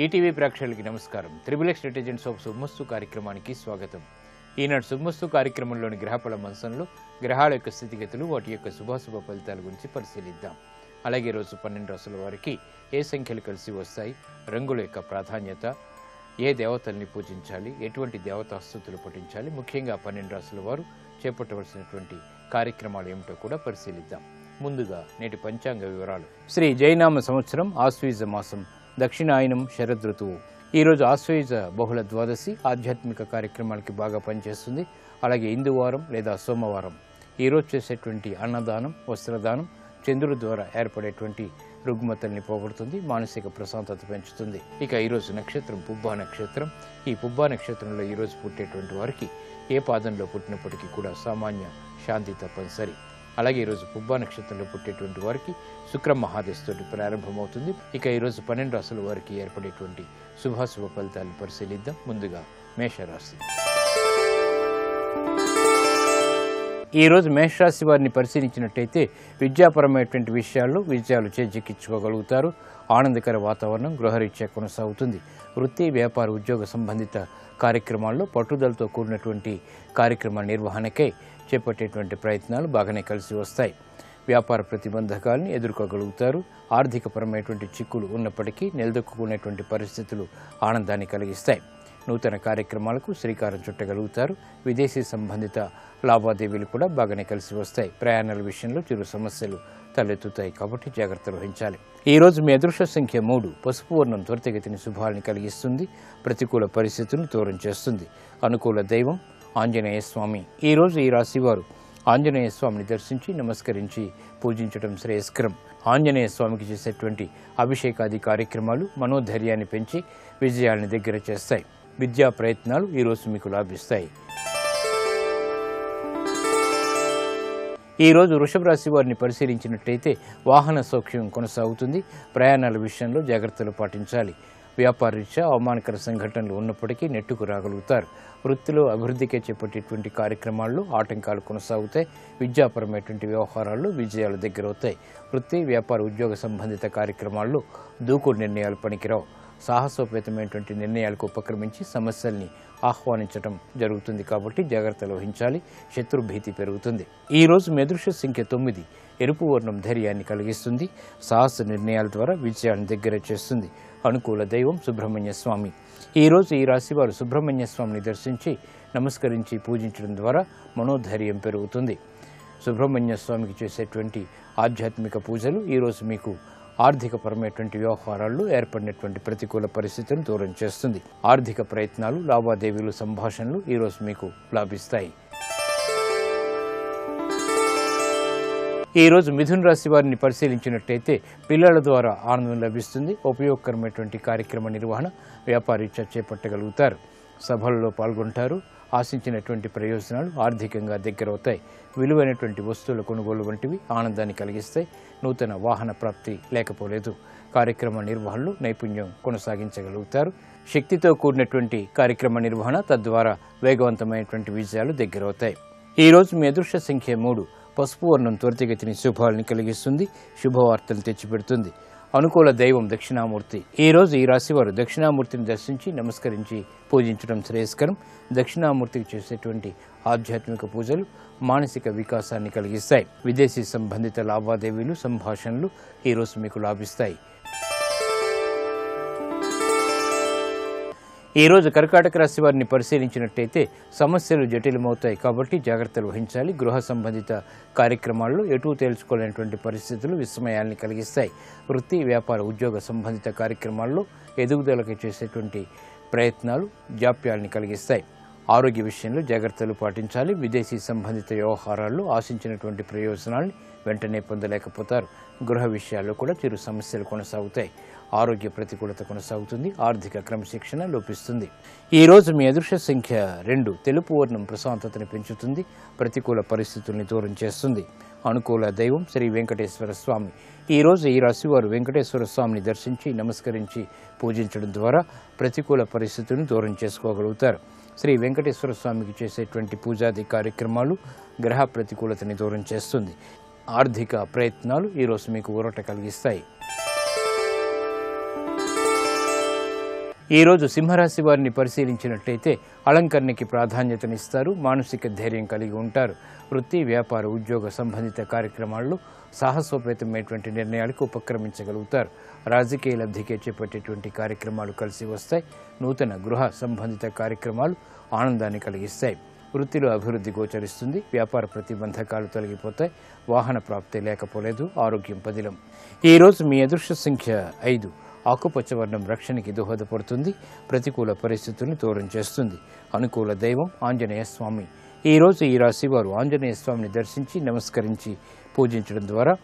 ETV ప్రేక్షకులకి నమస్కారం. Triple X detergents of శుభమస్తు కార్యక్రమానికి స్వాగతం. ఈనాడు శుభమస్తు కార్యక్రమంలోని గ్రహఫల మంచంలో గ్రహాల యొక్క స్థితిగతులు, వాటి యొక్క శుభాశుభ ఫలితాల గురించి పరిశీలిద్దాం. అలాగే రోజు 12 రాసుల వారికి ఏ సంఖ్యలు కలిసి వస్తాయి, రంగుల యొక్క ప్రాధాన్యత, ఏ దేవతల్ని పూజించాలి, ఎటువంటి దేవతాస్తుతులు పఠించాలి, ముఖ్యంగా 12 రాసుల వారు చేపట్టవలసినటువంటి కార్యక్రమాలు ఏమిటో కూడా పరిశీలిద్దాం. ముందుగా నేటి పంచాంగ వివరాలు. శ్రీ జైనామ సంవత్సరం ఆశ్వీజ మాసం, దక్షిణాయనం శరదృతువు. ఈరోజు ఆశ్వయుజ బహుళ ద్వాదశి ఆధ్యాత్మిక కార్యక్రమాలకి బాగా పనిచేస్తుంది. అలాగే ఇందువారం లేదా సోమవారం ఈరోజు చేసేటువంటి అన్నదానం, వస్త్రదానం చంద్రుడి ద్వారా ఏర్పడేటువంటి రుగ్మతల్ని పోగొడుతుంది, మానసిక ప్రశాంతత పెంచుతుంది. ఇక ఈరోజు నక్షత్రం పుబ్బా నక్షత్రం. ఈ పుబ్బా నక్షత్రంలో ఈరోజు పుట్టేటువంటి వారికి ఏ పాదంలో పుట్టినప్పటికీ కూడా సామాన్య శాంతి తప్పనిసరి. అలాగే ఈరోజు పుబ్బా నక్షత్రంలో పుట్టేటువంటి వారికి శుక్ర మహాదశతోటి ప్రారంభమవుతుంది. ఇక ఈరోజు 12 రాసుల వారికి ఏర్పడేటువంటి శుభాశుభ ఫలితాలను పరిశీలిద్దాం. ముందుగా మేషరాశి. ఈరోజు మేషరాశి వారిని పరిశీలించినట్టయితే విద్యాపరమైనటువంటి విషయాల్లో విజయాలు చేజిక్కించుకోగలుగుతారు. ఆనందకర వాతావరణం గృహరీత్యా కొనసాగుతుంది. వృత్తి, వ్యాపార, ఉద్యోగ సంబంధిత కార్యక్రమాల్లో పట్టుదలతో కూడినటువంటి కార్యక్రమ నిర్వహణకై చేపట్టేటువంటి ప్రయత్నాలు బాగానే కలిసి వస్తాయి. వ్యాపార ప్రతిబంధకాలను ఎదుర్కోగలుగుతారు. ఆర్థికపరమైనటువంటి చిక్కులు ఉన్నప్పటికీ నిలదొక్కునేటువంటి పరిస్థితులు ఆనందాన్ని కలిగిస్తాయి. నూతన కార్యక్రమాలకు శ్రీకారం చుట్టగలుగుతారు. విదేశీ సంబంధిత లావాదేవీలు కూడా బాగానే కలిసి వస్తాయి. ప్రయాణాల విషయంలో చిరు సమస్యలు తలెత్తుతాయి కాబట్టి జాగ్రత్తలు వహించాలి. ఈరోజు మీ అదృష్ట సంఖ్య 3. పసుపు వర్ణం త్వరితగతిని శుభాలని కలిగిస్తుంది. ప్రతికూల పరిస్థితులను దూరం చేస్తుంది. అనుకూల దైవం ఆంజనేయ స్వామి. ఈరోజు ఈ రాశి వారు ఆంజనేయ స్వామిని దర్శించి నమస్కరించి పూజించడం శ్రేయస్కరం. ఆంజనేయ స్వామికి చేసేటువంటి అభిషేకాది కార్యక్రమాలు మనోధైర్యాన్ని పెంచి విజయాలను దగ్గర చేస్తాయి. విద్యా ప్రయత్నాలు ఈరోజు మీకు లాభిస్తాయి. ఈరోజు వృషభ రాశి వారిని పరిశీలించినట్టయితే వాహన సౌఖ్యం కొనసాగుతుంది. ప్రయాణాల విషయంలో జాగ్రత్తలు పాటించాలి. వ్యాపార రీత్యా అవమానకర సంఘటనలు ఉన్నప్పటికీ నెట్టుకు రాగలుగుతారు. వృత్తిలో అభివృద్ధికే చేపట్టేటువంటి కార్యక్రమాల్లో ఆటంకాలు కొనసాగుతాయి. విద్యాపరమైనటువంటి వ్యవహారాల్లో విజయాలు దగ్గరవుతాయి. వృత్తి, వ్యాపార, ఉద్యోగ సంబంధిత కార్యక్రమాల్లో దూకుడు నిర్ణయాలు పనికిరావు. సాహసోపేతమైనటువంటి నిర్ణయాలకు ఉపక్రమించి సమస్యల్ని ఆహ్వానించడం జరుగుతుంది కాబట్టి జాగ్రత్తలు వహించాలి. శత్రుభీతి పెరుగుతుంది. ఈరోజు మీ అదృష్ట సంఖ్య 9. ఎరుపు వర్ణం ధైర్యాన్ని కలిగిస్తుంది. సాహస నిర్ణయాల ద్వారా విజయాన్ని దగ్గర చేస్తుంది. అనుకూల దైవం సుబ్రహ్మణ్య స్వామి. ఈరోజు ఈ రాశి వారు సుబ్రహ్మణ్య స్వామిని దర్శించి నమస్కరించి పూజించడం ద్వారా మనోధైర్యం పెరుగుతుంది. సుబ్రహ్మణ్య స్వామికి చేసేటువంటి ఆధ్యాత్మిక పూజలు ఈరోజు మీకు ఆర్థికపరమైనటువంటి వ్యవహారాల్లో ఏర్పడినటువంటి ప్రతికూల పరిస్థితులను దూరం చేస్తుంది. ఆర్థిక ప్రయత్నాలు, లావాదేవీలు, సంభాషణలు ఈరోజు మీకు లాభిస్తాయి. ఈరోజు మిథున రాశి వారిని పరిశీలించినట్టయితే పిల్లల ద్వారా ఆనందం లభిస్తుంది. ఉపయోగకరమైనటువంటి కార్యక్రమ నిర్వహణ వ్యాపారీత్యా చేపట్టగలుగుతారు. సభల్లో పాల్గొంటారు. ఆశించినటువంటి ప్రయోజనాలు ఆర్థికంగా దగ్గరవుతాయి. విలువైనటువంటి వస్తువుల కొనుగోలు వంటివి ఆనందాన్ని కలిగిస్తాయి. నూతన వాహన ప్రాప్తి లేకపోలేదు. కార్యక్రమ నిర్వహణలో నైపుణ్యం కొనసాగించగలుగుతారు. శక్తితో కూడినటువంటి కార్యక్రమ నిర్వహణ తద్వారా వేగవంతమైనటువంటి విజయాలు దగ్గరవుతాయి. ఈరోజు మీ అదృష్ట సంఖ్య 3. పసుపు వర్ణం త్వరితగతిని శుభాలని కలిగిస్తుంది. శుభవార్తలు తెచ్చిపెడుతుంది. అనుకూల దైవం దక్షిణామూర్తి. ఈరోజు ఈ రాశి వారు దక్షిణామూర్తిని దర్శించి నమస్కరించి పూజించడం శ్రేయస్కరం. దక్షిణామూర్తికి చేసేటువంటి ఆధ్యాత్మిక పూజలు మానసిక వికాసాన్ని కలిగిస్తాయి. విదేశీ సంబంధిత లావాదేవీలు, సంభాషణలు ఈరోజు మీకు లాభిస్తాయి. ఈరోజు కర్కాటక రాశి వారిని పరిశీలించినట్టయితే సమస్యలు జటిలమవుతాయి కాబట్టి జాగ్రత్తలు వహించాలి. గృహ సంబంధిత కార్యక్రమాల్లో ఎటు తేల్చుకోలేనటువంటి పరిస్థితులు విస్మయాల్ని కలిగిస్తాయి. వృత్తి, వ్యాపార, ఉద్యోగ సంబంధిత కార్యక్రమాల్లో ఎదుగుదలకి చేసేటువంటి ప్రయత్నాలు జాప్యాల్ని కలిగిస్తాయి. ఆరోగ్య విషయంలో జాగ్రత్తలు పాటించాలి. విదేశీ సంబంధిత వ్యవహారాల్లో ఆశించినటువంటి ప్రయోజనాల్ని వెంటనే పొందలేకపోతారు. గృహ విషయాల్లో కూడా చిరు సమస్యలు కొనసాగుతాయి. ఆరోగ్య ప్రతికూలత కొనసాగుతుంది. ఆర్థిక క్రమశిక్షణ లోపిస్తుంది. ఈరోజు మీ అదృష్ట సంఖ్య 2. తెలుపు వర్ణం ప్రశాంతతని పెంచుతుంది. ప్రతికూల పరిస్థితుల్ని దూరం చేస్తుంది. అనుకూల దైవం శ్రీ వెంకటేశ్వర స్వామి. ఈరోజు ఈ రాశి వారు వెంకటేశ్వర స్వామిని దర్శించి నమస్కరించి పూజించడం ద్వారా ప్రతికూల పరిస్థితులను దూరం చేసుకోగలుగుతారు. శ్రీ వెంకటేశ్వర స్వామికి చేసేటువంటి పూజాది కార్యక్రమాలు గ్రహ ప్రతికూలతని దూరం చేస్తుంది. ఆర్థిక ప్రయత్నాలు ఈరోజు మీకు ఊరట కలిగిస్తాయి. ఈరోజు సింహరాశి వారిని పరిశీలించినట్లయితే అలంకరణకి ప్రాధాన్యతనిస్తారు, మానసిక ధైర్యం కలిగి ఉంటారు. వృత్తి, వ్యాపార, ఉద్యోగ సంబంధిత కార్యక్రమాల్లో సాహసోపేతమైనటువంటి నిర్ణయాలకు ఉపక్రమించగలుగుతారు. రాజకీయ లబ్ధికే చేపట్టేటువంటి కార్యక్రమాలు కలిసి వస్తాయి. నూతన గృహ సంబంధిత కార్యక్రమాలు ఆనందాన్ని కలిగిస్తాయి. వృత్తిలో అభివృద్ధి గోచరిస్తుంది. వ్యాపార ప్రతిబంధకాలు తొలగిపోతాయి. వాహన ప్రాప్తి లేకపోలేదు. ఆరోగ్యం పదిలం. ఈరోజు మీ అదృష్ట సంఖ్య 5. ఆకుపచ్చ వర్ణం రక్షణకి దోహదపడుతుంది. ప్రతికూల పరిస్థితుల్ని దూరం చేస్తుంది. అనుకూల దైవం ఆంజనేయ స్వామి. ఈరోజు ఈ రాశి వారు ఆంజనేయ స్వామిని దర్శించి నమస్కరించి పూజించడం ద్వారా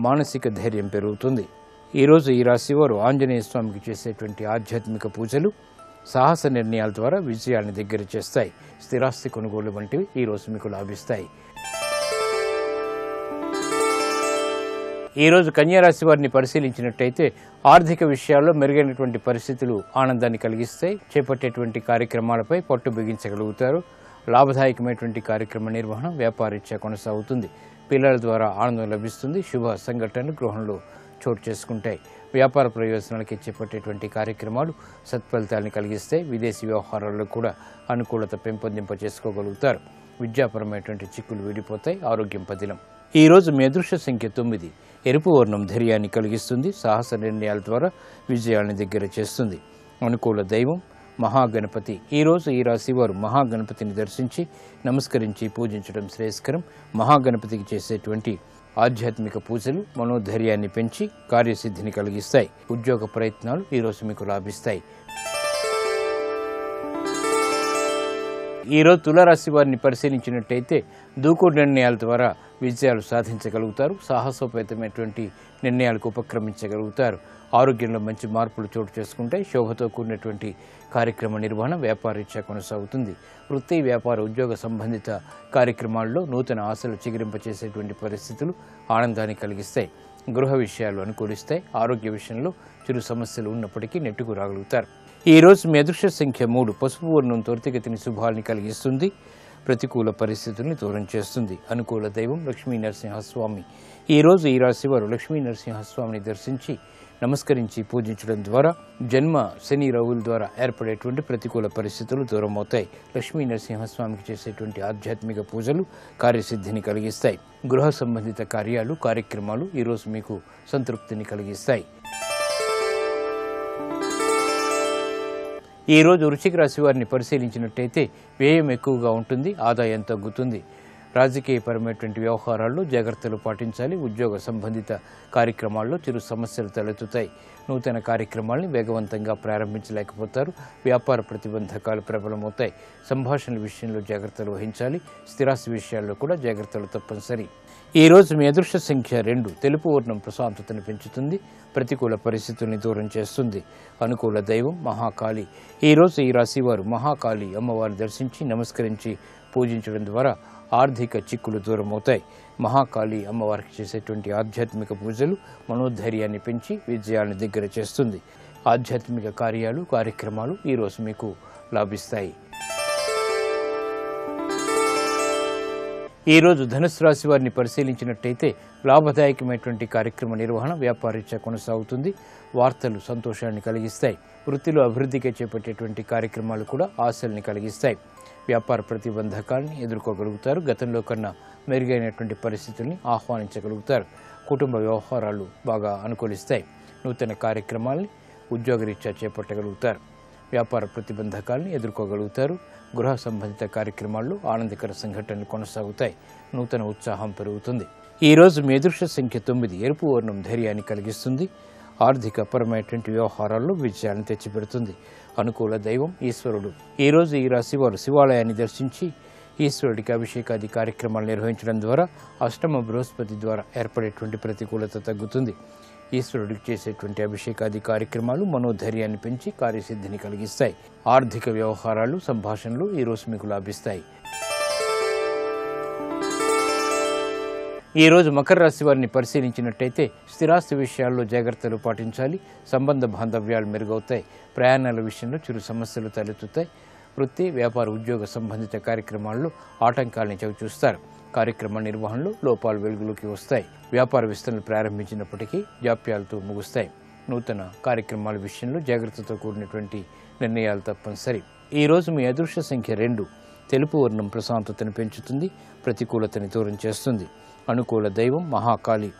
మానసిక ధైర్యం పెరుగుతుంది. ఈరోజు ఈ రాశి వారు ఆంజనేయ స్వామికి చేసేటువంటి ఆధ్యాత్మిక పూజలు సాహస నిర్ణయాల ద్వారా విజయాన్ని దగ్గర చేస్తాయి. స్థిరాస్తి కొనుగోలు వంటివి ఈరోజు మీకు లాభిస్తాయి. ఈరోజు కన్యారాశి వారిని పరిశీలించినట్టయితే ఆర్థిక విషయాల్లో మెరుగైనటువంటి పరిస్థితులు ఆనందాన్ని కలిగిస్తాయి. చేపట్టేటువంటి కార్యక్రమాలపై పట్టు బిగించగలుగుతారు. లాభదాయకమైనటువంటి కార్యక్రమ నిర్వహణ వ్యాపారీత్యా కొనసాగుతుంది. పిల్లల ద్వారా ఆనందం లభిస్తుంది. శుభ సంఘటనలు గృహంలో చోటు చేసుకుంటాయి. వ్యాపార ప్రయోజనాలకి చేపట్టేటువంటి కార్యక్రమాలు సత్ఫలితాలను కలిగిస్తాయి. విదేశీ వ్యవహారాల్లో కూడా అనుకూలత పెంపొందింప చేసుకోగలుగుతారు. విద్యాపరమైనటువంటి చిక్కులు వీడిపోతాయి. ఆరోగ్యం పదిలం. ఈరోజు మీ అదృష్ట సంఖ్య 9. ఎరుపు వర్ణం ధైర్యాన్ని కలిగిస్తుంది. సాహస నిర్ణయాల ద్వారా విజయాన్ని దగ్గర చేస్తుంది. అనుకూల దైవం మహాగణపతి. ఈరోజు ఈ రాశి వారు మహాగణపతిని దర్శించి నమస్కరించి పూజించడం శ్రేయస్కరం. మహాగణపతికి చేసేటువంటి ఆధ్యాత్మిక పూజలు మనోధైర్యాన్ని పెంచి కార్యసిద్ధిని కలిగిస్తాయి. ఉద్యోగ ప్రయత్నాలు ఈరోజు మీకు లాభిస్తాయి. ఈరోజు తులారాశి వారిని పరిశీలించినట్టయితే దూకుడు నిర్ణయాల ద్వారా విజయాలు సాధించగలుగుతారు. సాహసోపేతమైనటువంటి నిర్ణయాలకు ఉపక్రమించగలుగుతారు. ఆరోగ్యంలో మంచి మార్పులు చోటు చేసుకుంటాయి. శోభతో కూడినటువంటి కార్యక్రమ నిర్వహణ వ్యాపారీత్యా కొనసాగుతుంది. వృత్తి, వ్యాపార, ఉద్యోగ సంబంధిత కార్యక్రమాల్లో నూతన ఆశలు చిగురింపచేసేటువంటి పరిస్థితులు ఆనందాన్ని కలిగిస్తాయి. గృహ విషయాలు అనుకూలిస్తాయి. ఆరోగ్య విషయంలో చిరు సమస్యలు ఉన్నప్పటికీ నెట్టుకు రాగలుగుతారు. ఈరోజు మీ అదృష్ట సంఖ్య 3. పసుపు వర్ణం త్వరితగతిని శుభాల్ని కలిగిస్తుంది. ప్రతికూల పరిస్థితుల్ని దూరం చేస్తుంది. అనుకూల దైవం లక్ష్మీ నరసింహస్వామి. ఈరోజు ఈ రాశి వారు లక్ష్మీ నరసింహస్వామిని దర్శించి నమస్కరించి పూజించడం ద్వారా జన్మ శని రాహువుల ద్వారా ఏర్పడేటువంటి ప్రతికూల పరిస్థితులు దూరం అవుతాయి. లక్ష్మీ నరసింహస్వామికి చేసేటువంటి ఆధ్యాత్మిక పూజలు కార్యసిద్ధిని కలిగిస్తాయి. గృహ సంబంధిత కార్యాలు, కార్యక్రమాలు ఈరోజు మీకు సంతృప్తిని కలిగిస్తాయి. ఈరోజు వృశ్చిక రాశి వారిని పరిశీలించినట్టయితే వ్యయం ఎక్కువగా ఉంటుంది. ఆదాయం తగ్గుతుంది. రాజకీయపరమైనటువంటి వ్యవహారాల్లో జాగ్రత్తలు పాటించాలి. ఉద్యోగ సంబంధిత కార్యక్రమాల్లో చిరు సమస్యలు తలెత్తుతాయి. నూతన కార్యక్రమాల్ని వేగవంతంగా ప్రారంభించలేకపోతారు. వ్యాపార ప్రతిబంధకాలు ప్రబలమవుతాయి. సంభాషణల విషయంలో జాగ్రత్తలు వహించాలి. స్థిరాస్తి విషయాల్లో కూడా జాగ్రత్తలు తప్పనిసరి. ఈరోజు మీ అదృష్ట సంఖ్య 2. తెలుపు వర్ణం ప్రశాంతతను పెంచుతుంది. ప్రతికూల పరిస్థితుల్ని దూరం చేస్తుంది. అనుకూల దైవం మహాకాళి. ఈరోజు ఈ రాశి వారు మహాకాళి అమ్మవారిని దర్శించి నమస్కరించి పూజించడం ద్వారా ఆర్థిక చిక్కులు దూరం అవుతాయి. మహాకాళి అమ్మవారికి చేసేటువంటి ఆధ్యాత్మిక పూజలు మనోధైర్యాన్ని పెంచి విజయాన్ని దగ్గర చేస్తుంది. ఆధ్యాత్మిక కార్యాలు, కార్యక్రమాలు ఈరోజు మీకు లాభిస్తాయి. ఈరోజు ధనుసు రాశి వారిని పరిశీలించినట్టయితే లాభదాయకమైనటువంటి కార్యక్రమ నిర్వహణ వ్యాపారీత్యా కొనసాగుతుంది. వార్తలు సంతోషాన్ని కలిగిస్తాయి. వృత్తిలో అభివృద్ధికి చేపట్టేటువంటి కార్యక్రమాలు కూడా ఆశల్ని కలిగిస్తాయి. వ్యాపార ప్రతిబంధకాలని ఎదుర్కోగలుగుతారు. గతంలో కన్నా మెరుగైనటువంటి పరిస్థితుల్ని ఆహ్వానించగలుగుతారు. కుటుంబ వ్యవహారాలు బాగా అనుకూలిస్తాయి. నూతన కార్యక్రమాల్ని ఉద్యోగరీత్యా చేపట్టగలుగుతారు. వ్యాపార ప్రతిబంధకాలని ఎదుర్కోగలుగుతారు. గృహ సంబంధిత కార్యక్రమాల్లో ఆనందకర సంఘటనలు కొనసాగుతాయి. నూతన ఉత్సాహం పెరుగుతుంది. ఈరోజు మీ అదృష్ట సంఖ్య 9. ఎరుపు వర్ణం ధైర్యాన్ని కలిగిస్తుంది. ఆర్థిక పరమైనటువంటి వ్యవహారాల్లో విజయాన్ని తెచ్చిపెడుతుంది. అనుకూల దైవం ఈశ్వరుడు. ఈరోజు ఈ రాశి వారు శివాలయాన్ని దర్శించి ఈశ్వరుడికి అభిషేకాది కార్యక్రమాలు నిర్వహించడం ద్వారా అష్టమ బృహస్పతి ద్వారా ఏర్పడేటువంటి ప్రతికూలత తగ్గుతుంది. ఈశ్వరుడికి చేసేటువంటి అభిషేకాది కార్యక్రమాలు మనోధైర్యాన్ని పెంచి కార్యసిద్ధిని కలిగిస్తాయి. ఆర్థిక వ్యవహారాలు, సంభాషణలు ఈరోజు మీకు లాభిస్తాయి. ఈరోజు మకర రాశి వారిని పరిశీలించినట్టయితే స్థిరాస్తి విషయాల్లో జాగ్రత్తలు పాటించాలి. సంబంధ బాంధవ్యాలు మెరుగవుతాయి. ప్రయాణాల విషయంలో చిరు సమస్యలు తలెత్తుతాయి. వృత్తి, వ్యాపార, ఉద్యోగ సంబంధిత కార్యక్రమాల్లో ఆటంకాలను చవిచూస్తారు. కార్యక్రమ నిర్వహణలో లోపాలు వెలుగులోకి వస్తాయి. వ్యాపార విస్తరణలు ప్రారంభించినప్పటికీ జాప్యాలతో ముగుస్తాయి. నూతన కార్యక్రమాల విషయంలో జాగ్రత్తతో కూడినటువంటి నిర్ణయాలు తప్పనిసరి. ఈరోజు మీ అదృష్ట సంఖ్య 2. తెలుపు వర్ణం ప్రశాంతతను పెంచుతుంది, ప్రతికూలతని దూరం చేస్తుంది. అనుకూల దైవం మహాకాళి.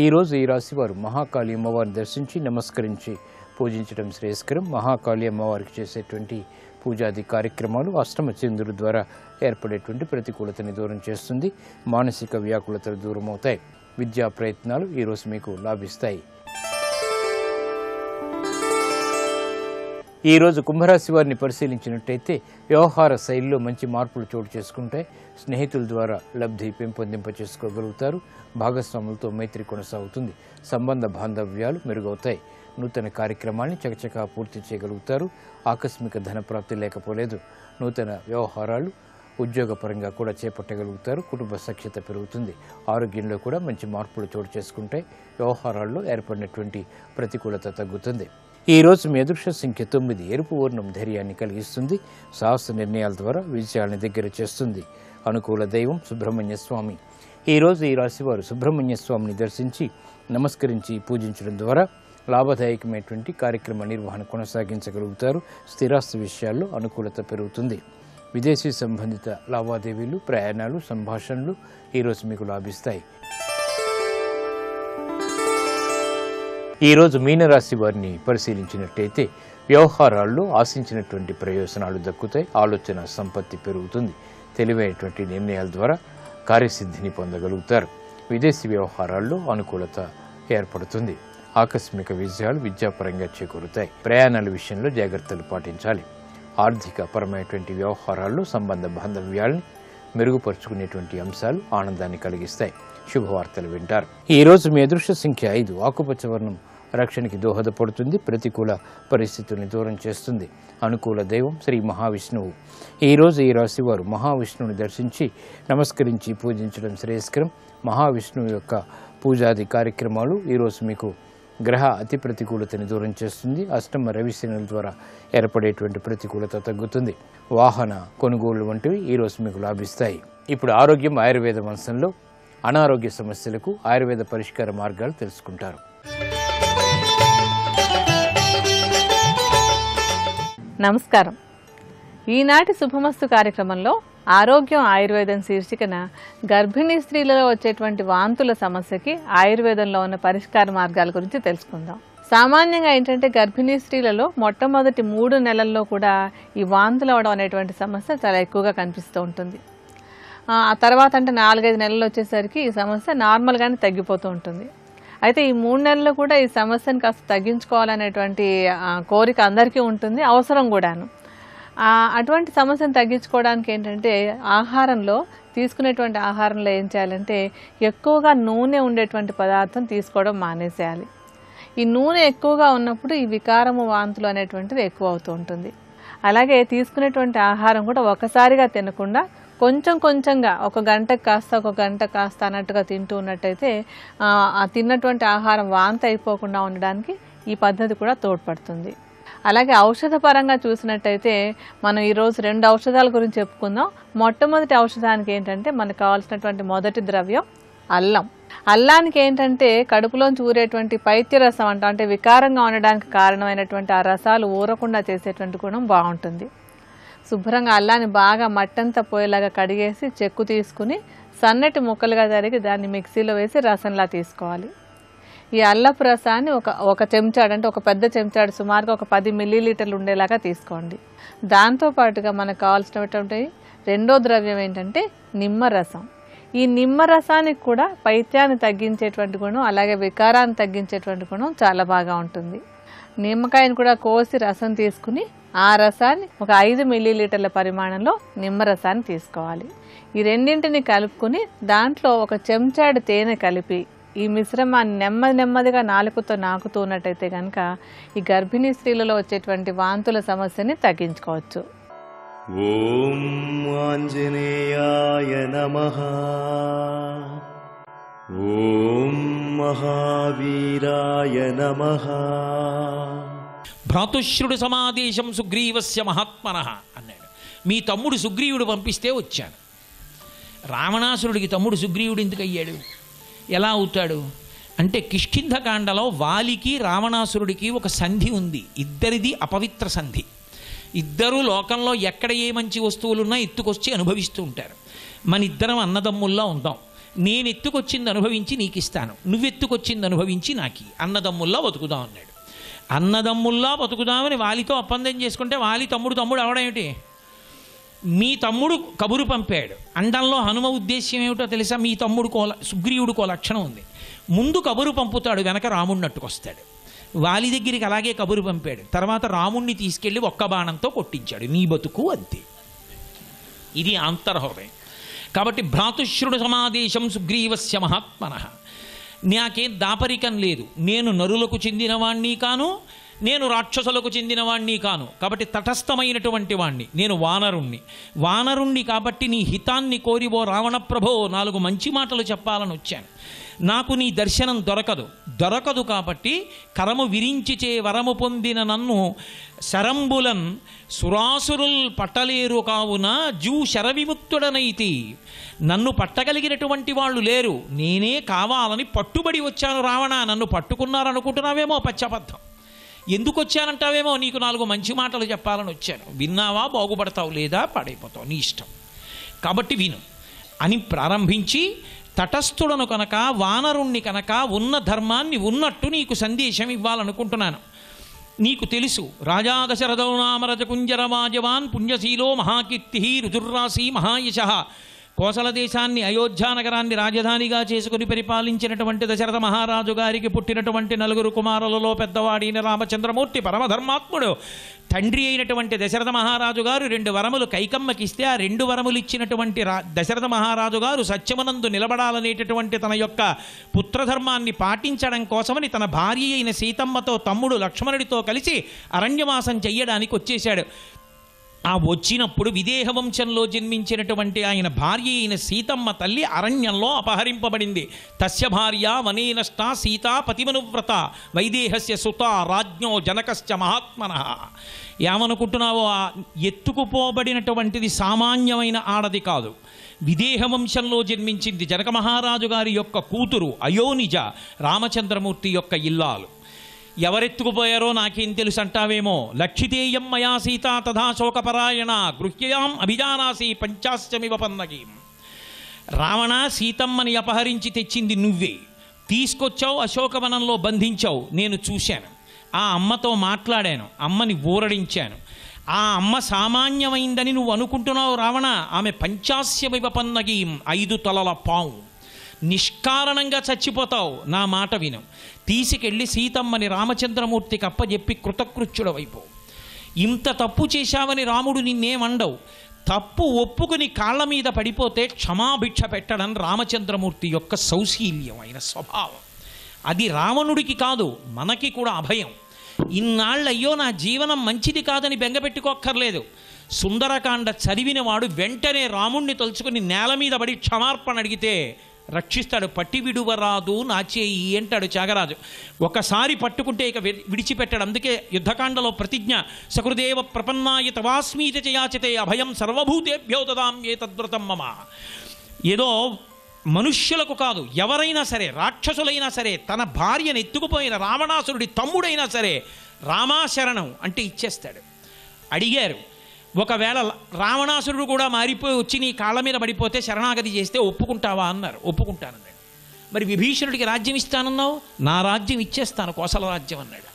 ఈరోజు ఈ రాశి వారు మహాకాళి అమ్మవారిని దర్శించి నమస్కరించి పూజించడం శ్రేయస్కరం. మహాకాళి అమ్మవారికి చేసేటువంటి పూజాది కార్యక్రమాలు అష్టమ చంద్రుడి ద్వారా ఏర్పడేటువంటి ప్రతికూలతని దూరం చేస్తుంది. మానసిక వ్యాకులతలు దూరం అవుతాయి. విద్యా ప్రయత్నాలు ఈరోజు మీకు లాభిస్తాయి. ఈరోజు కుంభరాశి వారిని పరిశీలించినట్టయితే వ్యవహార శైలిలో మంచి మార్పులు చోటు చేసుకుంటాయి. స్నేహితుల ద్వారా లబ్ధి పెంపొందింప చేసుకోగలుగుతారు. భాగస్వాములతో మైత్రి కొనసాగుతుంది. సంబంధ బాంధవ్యాలు మెరుగవుతాయి. నూతన కార్యక్రమాన్ని చకచకా పూర్తి చేయగలుగుతారు. ఆకస్మిక ధనప్రాప్తి లేకపోలేదు. నూతన వ్యవహారాలు ఉద్యోగపరంగా కూడా చేపట్టగలుగుతారు. కుటుంబ సఖ్యత పెరుగుతుంది. ఆరోగ్యంలో కూడా మంచి మార్పులు చోటు చేసుకుంటాయి. వ్యవహారాల్లో ఏర్పడినటువంటి ప్రతికూలత తగ్గుతుంది. ఈరోజు మీ అదృష్ట సంఖ్య 9. ఎరుపు వర్ణం ధైర్యాన్ని కలిగిస్తుంది. సాహస నిర్ణయాల ద్వారా విజయాన్ని దగ్గర చేస్తుంది. అనుకూల దైవం సుబ్రహ్మణ్య స్వామి. ఈరోజు ఈ రాశివారు సుబ్రహ్మణ్య స్వామిని దర్శించి నమస్కరించి పూజించడం ద్వారా లాభదాయకమైనటువంటి కార్యక్రమ నిర్వహణ కొనసాగించగలుగుతారు. స్థిరాస్తి విషయాల్లో అనుకూలత పెరుగుతుంది. విదేశీ సంబంధిత లావాదేవీలు, ప్రయాణాలు, సంభాషణలు ఈరోజు మీకు లాభిస్తాయి. ఈరోజు మీనరాశి వారిని పరిశీలించినట్టయితే వ్యవహారాల్లో ఆశించినటువంటి ప్రయోజనాలు దక్కుతాయి. ఆలోచన సంపత్తి పెరుగుతుంది. తెలివైనటువంటి నిర్ణయాల ద్వారా కార్యసిద్ధిని పొందగలుగుతారు. విదేశీ వ్యవహారాల్లో అనుకూలత ఏర్పడుతుంది. ఆకస్మిక విజయాలు విద్యాపరంగా చేకూరుతాయి. ప్రయాణాల విషయంలో జాగ్రత్తలు పాటించాలి. ఆర్థిక పరమైనటువంటి వ్యవహారాల్లో సంబంధ బాంధవ్యాలను మెరుగుపరుచుకునేటువంటి అంశాలు ఆనందాన్ని కలిగిస్తాయి. శుభవార్తలు వింటారు. ఈరోజు మీ అదృష్ట సంఖ్య 5. ఆకుపచ్చ వర్ణం రక్షణకి దోహదపడుతుంది. ప్రతికూల పరిస్థితుల్ని దూరం చేస్తుంది. అనుకూల దైవం శ్రీ మహావిష్ణువు. ఈరోజు ఈ రాశి వారు మహావిష్ణువుని దర్శించి నమస్కరించి పూజించడం శ్రేయస్కరం. మహావిష్ణువు యొక్క పూజాది కార్యక్రమాలు ఈరోజు మీకు గ్రహ అతి ప్రతికూలతని దూరం చేస్తుంది. అష్టమ రవిశనుల ద్వారా ఏర్పడేటువంటి ప్రతికూలత తగ్గుతుంది. వాహన కొనుగోళ్లు వంటివి ఈరోజు మీకు లాభిస్తాయి. ఇప్పుడు ఆరోగ్యం ఆయుర్వేద వంశంలో అనారోగ్య సమస్యలకు ఆయుర్వేద పరిష్కార మార్గాలు తెలుసుకుంటారు. నమస్కారం. ఈనాటి శుభమస్తు కార్యక్రమంలో ఆరోగ్యం ఆయుర్వేదం శీర్షికన గర్భిణీ స్త్రీలలో వచ్చేటువంటి వాంతుల సమస్యకి ఆయుర్వేదంలో ఉన్న పరిష్కార మార్గాల గురించి తెలుసుకుందాం. సామాన్యంగా ఏంటంటే గర్భిణీ స్త్రీలలో మొట్టమొదటి 3 నెలల్లో కూడా ఈ వాంతులు అవడం అనేటువంటి సమస్య చాలా ఎక్కువగా కనిపిస్తూ ఉంటుంది. ఆ తర్వాత అంటే 4-5 నెలలు వచ్చేసరికి ఈ సమస్య నార్మల్గానే తగ్గిపోతూ ఉంటుంది. అయితే ఈ 3 నెలలు కూడా ఈ సమస్యను కాస్త తగ్గించుకోవాలనేటువంటి కోరిక అందరికీ ఉంటుంది, అవసరం కూడాను. అటువంటి సమస్యను తగ్గించుకోవడానికి ఏంటంటే ఆహారంలో తీసుకునేటువంటి ఆహారంలో ఏం చేయాలంటే ఎక్కువగా నూనె ఉండేటువంటి పదార్థం తీసుకోవడం మానేసేయాలి. ఈ నూనె ఎక్కువగా ఉన్నప్పుడు ఈ వికారము వాంతులు అనేటువంటిది ఎక్కువ అవుతూ ఉంటుంది. అలాగే తీసుకునేటువంటి ఆహారం కూడా ఒకసారిగా తినకుండా కొంచెం కొంచెంగా ఒక గంటకు కాస్త అన్నట్టుగా తింటూ ఉన్నట్టయితే ఆ తిన్నటువంటి ఆహారం వాంతి అయిపోకుండా ఉండడానికి ఈ పద్ధతి కూడా తోడ్పడుతుంది. అలాగే ఔషధ పరంగా చూసినట్టయితే మనం ఈరోజు 2 ఔషధాల గురించి చెప్పుకుందాం. మొట్టమొదటి ఔషధానికి ఏంటంటే మనకు కావాల్సినటువంటి మొదటి ద్రవ్యం అల్లం. అల్లానికి ఏంటంటే కడుపులోంచి ఊరేటువంటి పైత్యరసం అంటే వికారంగా ఉండడానికి కారణమైనటువంటి ఆ రసాలు ఊరకుండా చేసేటువంటి గుణం బాగుంటుంది. శుభ్రంగా అల్లాన్ని బాగా మట్టంతా పోయేలాగా కడిగేసి చెక్కు తీసుకుని సన్నటి ముక్కలుగా తరిగి దాన్ని మిక్సీలో వేసి రసంలా తీసుకోవాలి. ఈ అల్లపు రసాన్ని ఒక చెంచాడు అంటే ఒక పెద్ద చెంచాడు సుమారుగా ఒక 10 మిల్లీలీటర్లు ఉండేలాగా తీసుకోండి. దాంతోపాటుగా మనకు కావాల్సినటువంటి 2వ ద్రవ్యం ఏంటంటే నిమ్మరసం. ఈ నిమ్మరసానికి కూడా పైత్యాన్ని తగ్గించేటువంటి గుణం అలాగే వికారాన్ని తగ్గించేటువంటి గుణం చాలా బాగా ఉంటుంది. నిమ్మకాయను కూడా కోసి రసం తీసుకుని ఆ రసాన్ని ఒక 5 మిల్లీలీటర్ల పరిమాణంలో నిమ్మరసాన్ని తీసుకోవాలి. ఈ రెండింటిని కలుపుకుని దాంట్లో ఒక చెంచాడు తేనె కలిపి ఈ మిశ్రమాన్ని నెమ్మదిగా నాలుకతో నాకుతూ ఉన్నట్టయితే కనుక ఈ గర్భిణీ స్త్రీలలో వచ్చేటువంటి వాంతుల సమస్యని తగ్గించుకోవచ్చు. ఓం ఆంజనేయాయ నమః. ఓం మహావీరాయ నమః. భ్రాతుశ్రుడు సమాదేశం సుగ్రీవస్య మహాత్మనః అన్నాడు. మీ తమ్ముడు సుగ్రీవుడు పంపిస్తే వచ్చాను. రావణాసురుడికి తమ్ముడు సుగ్రీవుడు ఎందుకు అయ్యాడు? ఎలా అవుతాడు? అంటే కిష్కింధకాండలో వాలికి రావణాసురుడికి ఒక సంధి ఉంది. ఇద్దరిది అపవిత్ర సంధి. ఇద్దరూ లోకంలో ఎక్కడ ఏ మంచి వస్తువులున్నా ఎత్తుకొచ్చి అనుభవిస్తూ ఉంటారు. మన ఇద్దరం అన్నదమ్ముల్లా ఉందాం, నేను ఎత్తుకొచ్చింది అనుభవించి నీకు ఇస్తాను, నువ్వెత్తుకొచ్చింది అనుభవించి నాకి, అన్నదమ్ముల్లా బతుకుదాం అన్నాడు. అన్నదమ్ముల్లా బతుకుదామని వాలితో ఒప్పందం చేసుకుంటే వాలి తమ్ముడు అవడం ఏమిటి? మీ తమ్ముడు కబురు పంపాడు. అండంలో హనుమ ఉద్దేశ్యం ఏమిటో తెలుసా? మీ తమ్ముడు సుగ్రీవుడికో లక్షణం ఉంది. ముందు కబురు పంపుతాడు, వెనక రాముడిని అట్టుకొస్తాడు. వాలి దగ్గరికి అలాగే కబురు పంపాడు. తర్వాత రాముణ్ణి తీసుకెళ్లి ఒక్క బాణంతో కొట్టించాడు. నీ బతుకు అంతే. ఇది అంతర్హృదయం. కాబట్టి భ్రాతుశ్రుడు సమాదేశం సుగ్రీవస్య మహాత్మనః. నాకేం దాపరికం లేదు. నేను నరులకు చెందినవాణ్ణి కాను, నేను రాక్షసులకు చెందినవాణ్ణి కాను. కాబట్టి తటస్థమైనటువంటి వాణ్ణి. నేను వానరుణ్ణి కాబట్టి నీ హితాన్ని కోరి ఓ రావణ ప్రభో 4 మంచి మాటలు చెప్పాలని వచ్చాను. నాకు నీ దర్శనం దొరకదు కాబట్టి కరము విరించిచే వరము పొందిన నన్ను శరంబులన్ సురాసురుల్ పట్టలేరు కావున జూ శరవిముక్తుడనైతి. నన్ను పట్టగలిగినటువంటి వాళ్ళు లేరు, నేనే కావాలని పట్టుబడి వచ్చాను. రావణ, నన్ను పట్టుకున్నారనుకుంటున్నావేమో, పచ్చబద్ధం. ఎందుకు వచ్చానంటావేమో, నీకు 4 మంచి మాటలు చెప్పాలని వచ్చాను. విన్నావా బాగుపడతావు, లేదా పాడైపోతావు, నీ ఇష్టం. కాబట్టి విను అని ప్రారంభించి, తటస్థుడను కనుక వానరుణ్ణి కనుక ఉన్న ధర్మాన్ని ఉన్నట్టు నీకు సందేశం ఇవ్వాలనుకుంటున్నాను. నీకు తెలుసు, రాజా దశరథో నామ రజకుంజరవాజవాన్ పుణ్యశీలో మహాకీర్తి రుజుర్రాశి మహాయశః. కోసల దేశాన్ని అయోధ్య నగరాన్ని రాజధానిగా చేసుకుని పరిపాలించినటువంటి దశరథ మహారాజు గారికి పుట్టినటువంటి 4 కుమారులలో పెద్దవాడైన రామచంద్రమూర్తి పరమధర్మాత్ముడు. తండ్రి అయినటువంటి దశరథ మహారాజు గారు 2 వరములు కైకమ్మకిస్తే, ఆ 2 వరములు ఇచ్చినటువంటి దశరథ మహారాజు గారు సత్యమనందు నిలబడాలనేటటువంటి తన యొక్క పుత్రధర్మాన్ని పాటించడం కోసమని తన భార్య అయిన సీతమ్మతో తమ్ముడు లక్ష్మణుడితో కలిసి అరణ్యవాసం చెయ్యడానికి వచ్చేశాడు. ఆ వచ్చినప్పుడు విదేహ వంశంలో జన్మించినటువంటి ఆయన భార్య అయిన సీతమ్మ తల్లి అరణ్యంలో అపహరింపబడింది. తస్య భార్య వనే నష్టా సీతా పతిమనువ్రత వైదేహస్య సుత రాజ్ఞో జనకశ్చ మహాత్మనః. ఏమనుకుంటున్నావో, ఆ ఎత్తుకుపోబడినటువంటిది సామాన్యమైన ఆడది కాదు. విదేహ వంశంలో జన్మించింది. జనక మహారాజు గారి యొక్క కూతురు అయోనిజ, రామచంద్రమూర్తి యొక్క ఇల్లాలు. ఎవరెత్తుకుపోయారో నాకేం తెలుసు అంటావేమో. లక్షితేయం మయా సీతా తథా శోకపరాయణ గృహ్యయాం అభిజానాసి పంచాశ్చమివ పన్నగీం. రావణ, సీతమ్మని అపహరించి తెచ్చింది నువ్వే. తీసుకొచ్చావు, అశోకవనంలో బంధించావు, నేను చూశాను. ఆ అమ్మతో మాట్లాడాను, అమ్మని ఊరడించాను. ఆ అమ్మ సామాన్యమైందని నువ్వు అనుకుంటున్నావు రావణ. ఆమె పంచాస్యమివ పన్నగీం, 5 తలల పాము. నిష్కారణంగా చచ్చిపోతావు. నా మాట విను. తీసుకెళ్ళి సీతమ్మని రామచంద్రమూర్తికి అప్పజెప్పి కృతకృత్యుడవైపో. ఇంత తప్పు చేశావని రాముడు నిన్నేమండవు. తప్పు ఒప్పుకుని కాళ్ళ మీద పడిపోతే క్షమాభిక్ష పెట్టడం రామచంద్రమూర్తి యొక్క సౌశీల్యమైన స్వభావం. అది రావణుడికి కాదు, మనకి కూడా అభయం. ఇన్నాళ్ళయ్యో నా జీవనం మంచిది కాదని బెంగపెట్టుకోక్కర్లేదు. సుందరకాండ చదివినవాడు వెంటనే రాముణ్ణి తలుచుకుని నేల మీద పడి క్షమార్పణ అడిగితే రక్షిస్తాడు. పట్టి విడువరాదు నా చేయి అంటాడు త్యాగరాజు. ఒకసారి పట్టుకుంటే ఇక విడిచిపెట్టాడు. అందుకే యుద్ధకాండలో ప్రతిజ్ఞ, సకృదేవ ప్రపన్నాయ తవాస్మీతి చయాచితే అభయం సర్వభూతేభ్యో దదామ్యే తద్వ్రతం మమ. ఏదో మనుష్యులకు కాదు, ఎవరైనా సరే, రాక్షసులైనా సరే, తన భార్యను ఎత్తుకుపోయిన రావణాసురుడి తమ్ముడైనా సరే రామాశరణం అంటే ఇచ్చేస్తాడు. అడిగారు, ఒకవేళ రావణాసురుడు కూడా మారిపోయి వచ్చి నీ కాళ్ళ మీద పడిపోతే శరణాగతి చేస్తే ఒప్పుకుంటావా అన్నారు. ఒప్పుకుంటానన్నాడు. మరి విభీషణుడికి రాజ్యం ఇస్తానన్నావు, నా రాజ్యం ఇచ్చేస్తాను, కోసల రాజ్యం అన్నాడు.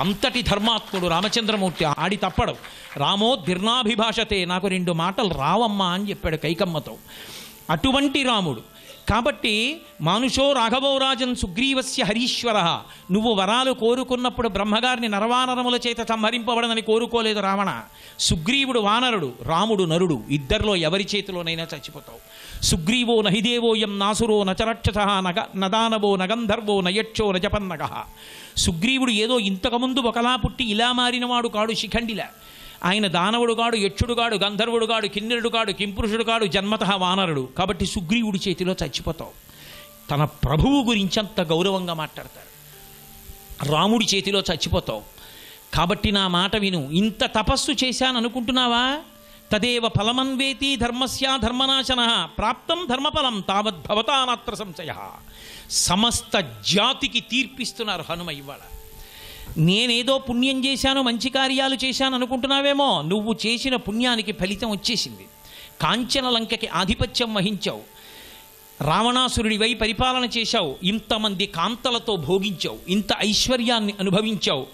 అంతటి ధర్మాత్ముడు రామచంద్రమూర్తి. ఆడి తప్పడు. రామో దిర్నాభిభాషతే, నాకు 2 మాటలు రావమ్మా అని చెప్పాడు కైకమ్మతో. అటువంటి రాముడు. కాబట్టి మానుషో రాఘవో రాజన్ సుగ్రీవస్య హరీశ్వర. నువ్వు వరాలు కోరుకున్నప్పుడు బ్రహ్మగారిని నరవానరముల చేత సంహరింపబడనని కోరుకోలేదు రావణ. సుగ్రీవుడు వానరుడు, రాముడు నరుడు. ఇద్దరిలో ఎవరి చేతిలోనైనా చచ్చిపోతావు. సుగ్రీవో నహిదేవోయం నాసురో నచరక్షస నదానవో నగంధర్వో నయక్షో నజపన్నగ. సుగ్రీవుడు ఏదో ఇంతకుముందు ఒకలా పుట్టి ఇలా మారినవాడు కాడు, శిఖండిలా. ఆయన దానవుడు కాడు, యక్షుడు కాడు, గంధర్వుడు కాడు, కిన్నెరుడు కాడు, కింపురుషుడు కాడు, జన్మతః వానరుడు. కాబట్టి సుగ్రీవుడి చేతిలో చచ్చిపోతావు. తన ప్రభువు గురించి అంత గౌరవంగా మాట్లాడతారు. రాముడి చేతిలో చచ్చిపోతావు. కాబట్టి నా మాట విను. ఇంత తపస్సు చేశాను అనుకుంటున్నావా? తదేవ ఫలమన్వేతి ధర్మస్య ధర్మనాశన ప్రాప్తం ధర్మఫలం తావద్భవతానాత్ర సంశయ. సమస్త జాతికి తీర్పిస్తున్నారు హనుమ ఇవాళ. నేనేదో పుణ్యం చేశాను, మంచి కార్యాలు చేశాను అనుకుంటున్నావేమో, నువ్వు చేసిన పుణ్యానికి ఫలితం వచ్చేసింది. కాంచన లంకకి ఆధిపత్యం వహించావు, రావణాసురుడివై పరిపాలన చేశావు, ఇంతమంది కాంతలతో భోగించావు, ఇంత ఐశ్వర్యాన్ని అనుభవించావు.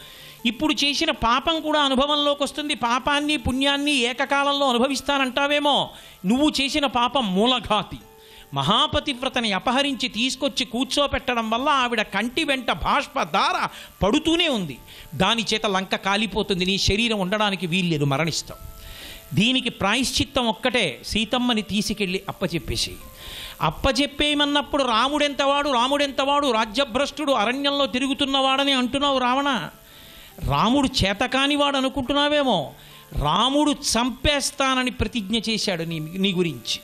ఇప్పుడు చేసిన పాపం కూడా అనుభవంలోకి వస్తుంది. పాపాన్ని పుణ్యాన్ని ఏకకాలంలో అనుభవిస్తానంటావేమో, నువ్వు చేసిన పాపం మూలఘాతి. మహాపతివ్రతని అపహరించి తీసుకొచ్చి కూర్చోపెట్టడం వల్ల ఆవిడ కంటి వెంట బాష్పధార పడుతూనే ఉంది. దాని చేత లంక కాలిపోతుంది, నీ శరీరం ఉండడానికి వీల్లేదు, మరణిస్తావు. దీనికి ప్రాయశ్చిత్తం ఒక్కటే, సీతమ్మని తీసుకెళ్ళి అప్పచెప్పేయమన్నప్పుడు రాముడెంతవాడు రాజ్యభ్రష్టుడు అరణ్యంలో తిరుగుతున్నవాడని అంటున్నావు రావణ. రాముడు చేతకానివాడు అనుకుంటున్నావేమో, రాముడు చంపేస్తానని ప్రతిజ్ఞ చేశాడు నీ గురించి.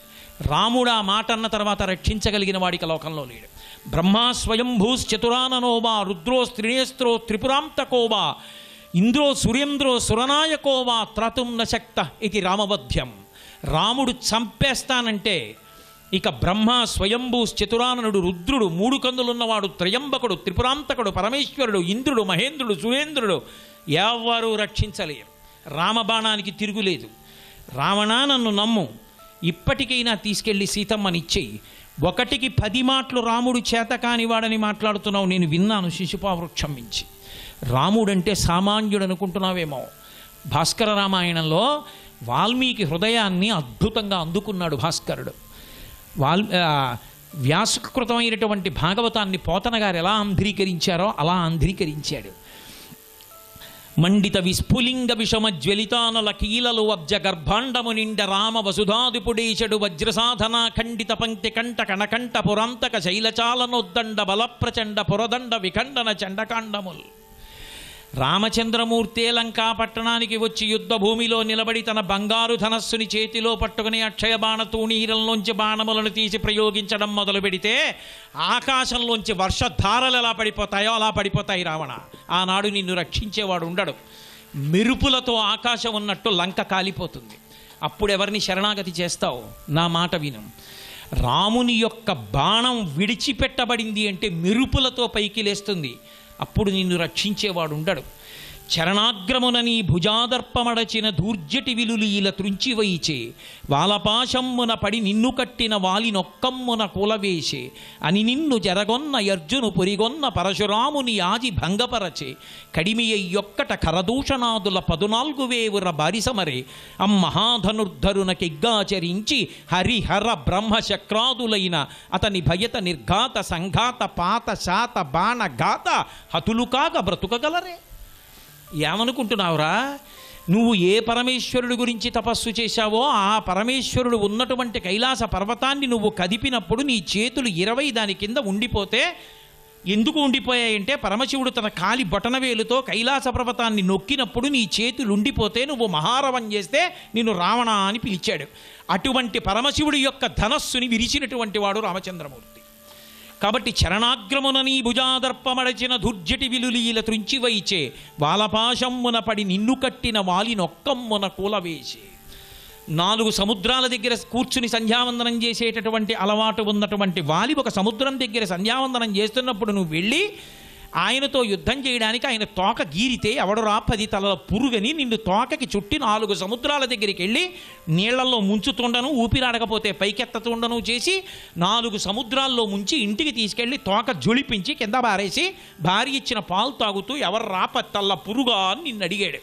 రాముడు ఆ మాట అన్న తర్వాత రక్షించగలిగిన వాడికి లోకంలో లేడు. బ్రహ్మా స్వయంభూశ్చతురాననోవా రుద్రో స్త్రినేస్త్రో త్రిపురాంతకోవా ఇంద్రో సురేంద్రో సురనాయకోవా త్రాతుం నశక్త ఇది రామవధ్యం. రాముడు చంపేస్తానంటే ఇక బ్రహ్మ స్వయంభూశ్చతురాననుడు రుద్రుడు, 3 కన్నులున్నవాడు త్రయంబకుడు, త్రిపురాంతకుడు, పరమేశ్వరుడు, ఇంద్రుడు, మహేంద్రుడు, సురేంద్రుడు ఎవరూ రక్షించలేరు. రామబాణానికి తిరుగులేదు. రావణ నన్ను నమ్ము, ఇప్పటికైనా తీసుకెళ్ళి సీతమ్మనిచ్చేయి. 1కి 10 మాటలు రాముడు చేతకానివాడని మాట్లాడుతున్నావు, నేను విన్నాను శిశుపావృక్షం మించి. రాముడంటే సామాన్యుడు అనుకుంటున్నావేమో. భాస్కర రామాయణంలో వాల్మీకి హృదయాన్ని అద్భుతంగా అందుకున్నాడు భాస్కరుడు. వ్యాసకృతమైనటువంటి భాగవతాన్ని పోతన గారు ఎలా ఆంధ్రీకరించారో అలా ఆంధ్రీకరించాడు. మండిత విస్ఫులింగ విషమ జ్వలితానల కీలలు అబ్జ గర్భాండము నిండ రామ వసుధాదిపుడేశడు వజ్రసాధన ఖండిత పంక్తి కంట కణకంఠ పురాంతక శైలచాలనొద్దండ బలప్రచండ పురదండ విఖండన చండకాండముల్. రామచంద్రమూర్తే లంకా పట్టణానికి వచ్చి యుద్ధ భూమిలో నిలబడి తన బంగారు ధనస్సుని చేతిలో పట్టుకుని అక్షయ బాణ తూణీరంలోంచి బాణములను తీసి ప్రయోగించడం మొదలు పెడితే ఆకాశంలోంచి వర్షధారలు ఎలా పడిపోతాయో అలా పడిపోతాయి రావణ. ఆనాడు నిన్ను రక్షించేవాడు ఉండడు. మెరుపులతో ఆకాశం ఉన్నట్టు లంక కాలిపోతుంది. అప్పుడు ఎవరిని శరణాగతి చేస్తావు? నా మాట విను. రాముని యొక్క బాణం విడిచిపెట్టబడింది అంటే మెరుపులతో పైకి లేస్తుంది. అప్పుడు నిన్ను రక్షించేవాడు ఉండడు. చరణాగ్రమున నీ భుజాదర్పమడచిన దూర్జటి విలులీల త్రుంచివైచే వాలపాశమ్మున పడి నిన్ను కట్టిన వాలినొక్కమ్మున కూలవేసే అని నిన్ను జరగొన్న అర్జును పొరిగొన్న పరశురాముని ఆది భంగపరచే కడిమియొక్కట కరదూషణాదుల 14,000 బారిసమరే అమ్మహాధనుర్ధరునకిగ్గాచరించి హరిహర బ్రహ్మశక్రాదులైన అతని భయత నిర్ఘాత సంఘాత పాత శాత బాణ ఘాత హతులు కాక బ్రతుకగలరే. ఏమనుకుంటున్నావురా? నువ్వు ఏ పరమేశ్వరుడి గురించి తపస్సు చేశావో ఆ పరమేశ్వరుడు ఉన్నటువంటి కైలాస పర్వతాన్ని నువ్వు కదిపినప్పుడు నీ చేతులు 20 దాని కింద ఉండిపోతే ఎందుకు ఉండిపోయాయంటే పరమశివుడు తన కాలి బొటనవేలుతో కైలాస పర్వతాన్ని నొక్కినప్పుడు నీ చేతులు ఉండిపోతే నువ్వు మహారవం చేస్తే నిన్ను రావణ అని పిలిచాడు. అటువంటి పరమశివుడి యొక్క ధనస్సుని విరిచినటువంటి వాడు రామచంద్రమూర్తి. కాబట్టి చరణాగ్రమున నీ భుజాదర్పమడచిన దుర్జటి విలులీల త్రుంచివైచే వాలపాశమ్మున పడి నిన్ను కట్టిన వాలినొక్కమ్మున కూలవేసే. 4 సముద్రాల దగ్గర కూర్చుని సంధ్యావందనం చేసేటటువంటి అలవాటు ఉన్నటువంటి వాలి ఒక సముద్రం దగ్గర సంధ్యావందనం చేస్తున్నప్పుడు నువ్వు వెళ్ళి ఆయనతో యుద్ధం చేయడానికి ఆయన తోక గీరితే ఎవడరా 10 తలల పురుగని నిన్ను తోకకి చుట్టి 4 సముద్రాల దగ్గరికి వెళ్ళి నీళ్లలో ముంచుతుండను, ఊపిరాడకపోతే పైకెత్తతుండను చేసి 4 సముద్రాల్లో ముంచి ఇంటికి తీసుకెళ్ళి తోక జొలిపించి కింద బారేసి భార్య ఇచ్చిన పాలు తాగుతూ ఎవర్రా 10 తల్ల పురుగా అని నిన్ను అడిగాడు.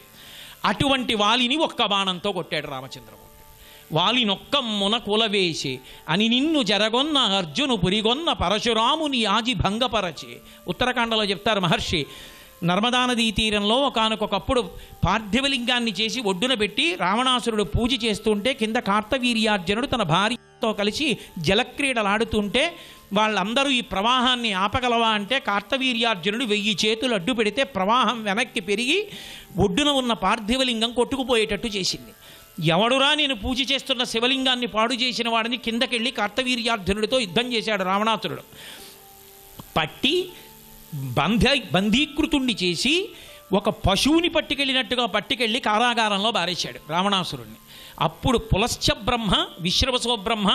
అటువంటి వాలిని ఒక్క బాణంతో కొట్టాడు రామచంద్రమూర్తి. వాలినొక్కమ్మున కులవేసే అని నిన్ను జరగొన్న అర్జును పురిగొన్న పరశురాముని ఆజి భంగపరచే. ఉత్తరాఖండలో చెప్తారు మహర్షి, నర్మదా నదీ తీరంలో ఒకానొకప్పుడు పార్థివలింగాన్ని చేసి ఒడ్డున పెట్టి రావణాసురుడు పూజ చేస్తుంటే కింద కార్తవీర్యార్జునుడు తన భార్యతో కలిసి జలక్రీడలాడుతుంటే వాళ్ళందరూ ఈ ప్రవాహాన్ని ఆపగలవా అంటే కార్తవీర్యార్జునుడు 1000 చేతులు అడ్డు పెడితే ప్రవాహం వెనక్కి పెరిగి ఒడ్డున ఉన్న పార్థివలింగం కొట్టుకుపోయేటట్టు చేసింది. ఎవడురా నేను పూజ చేస్తున్న శివలింగాన్ని పాడు చేసిన వాడిని కిందకెళ్ళి కార్తవీర్యార్జునుడితో యుద్ధం చేశాడు రావణాసురుడు. పట్టి బంధీకృతుణ్ణి చేసి ఒక పశువుని పట్టుకెళ్ళినట్టుగా పట్టుకెళ్ళి కారాగారంలో బారేశాడు రావణాసురుణ్ణి. అప్పుడు పులశ్చ బ్రహ్మ, విశ్రవసో బ్రహ్మ,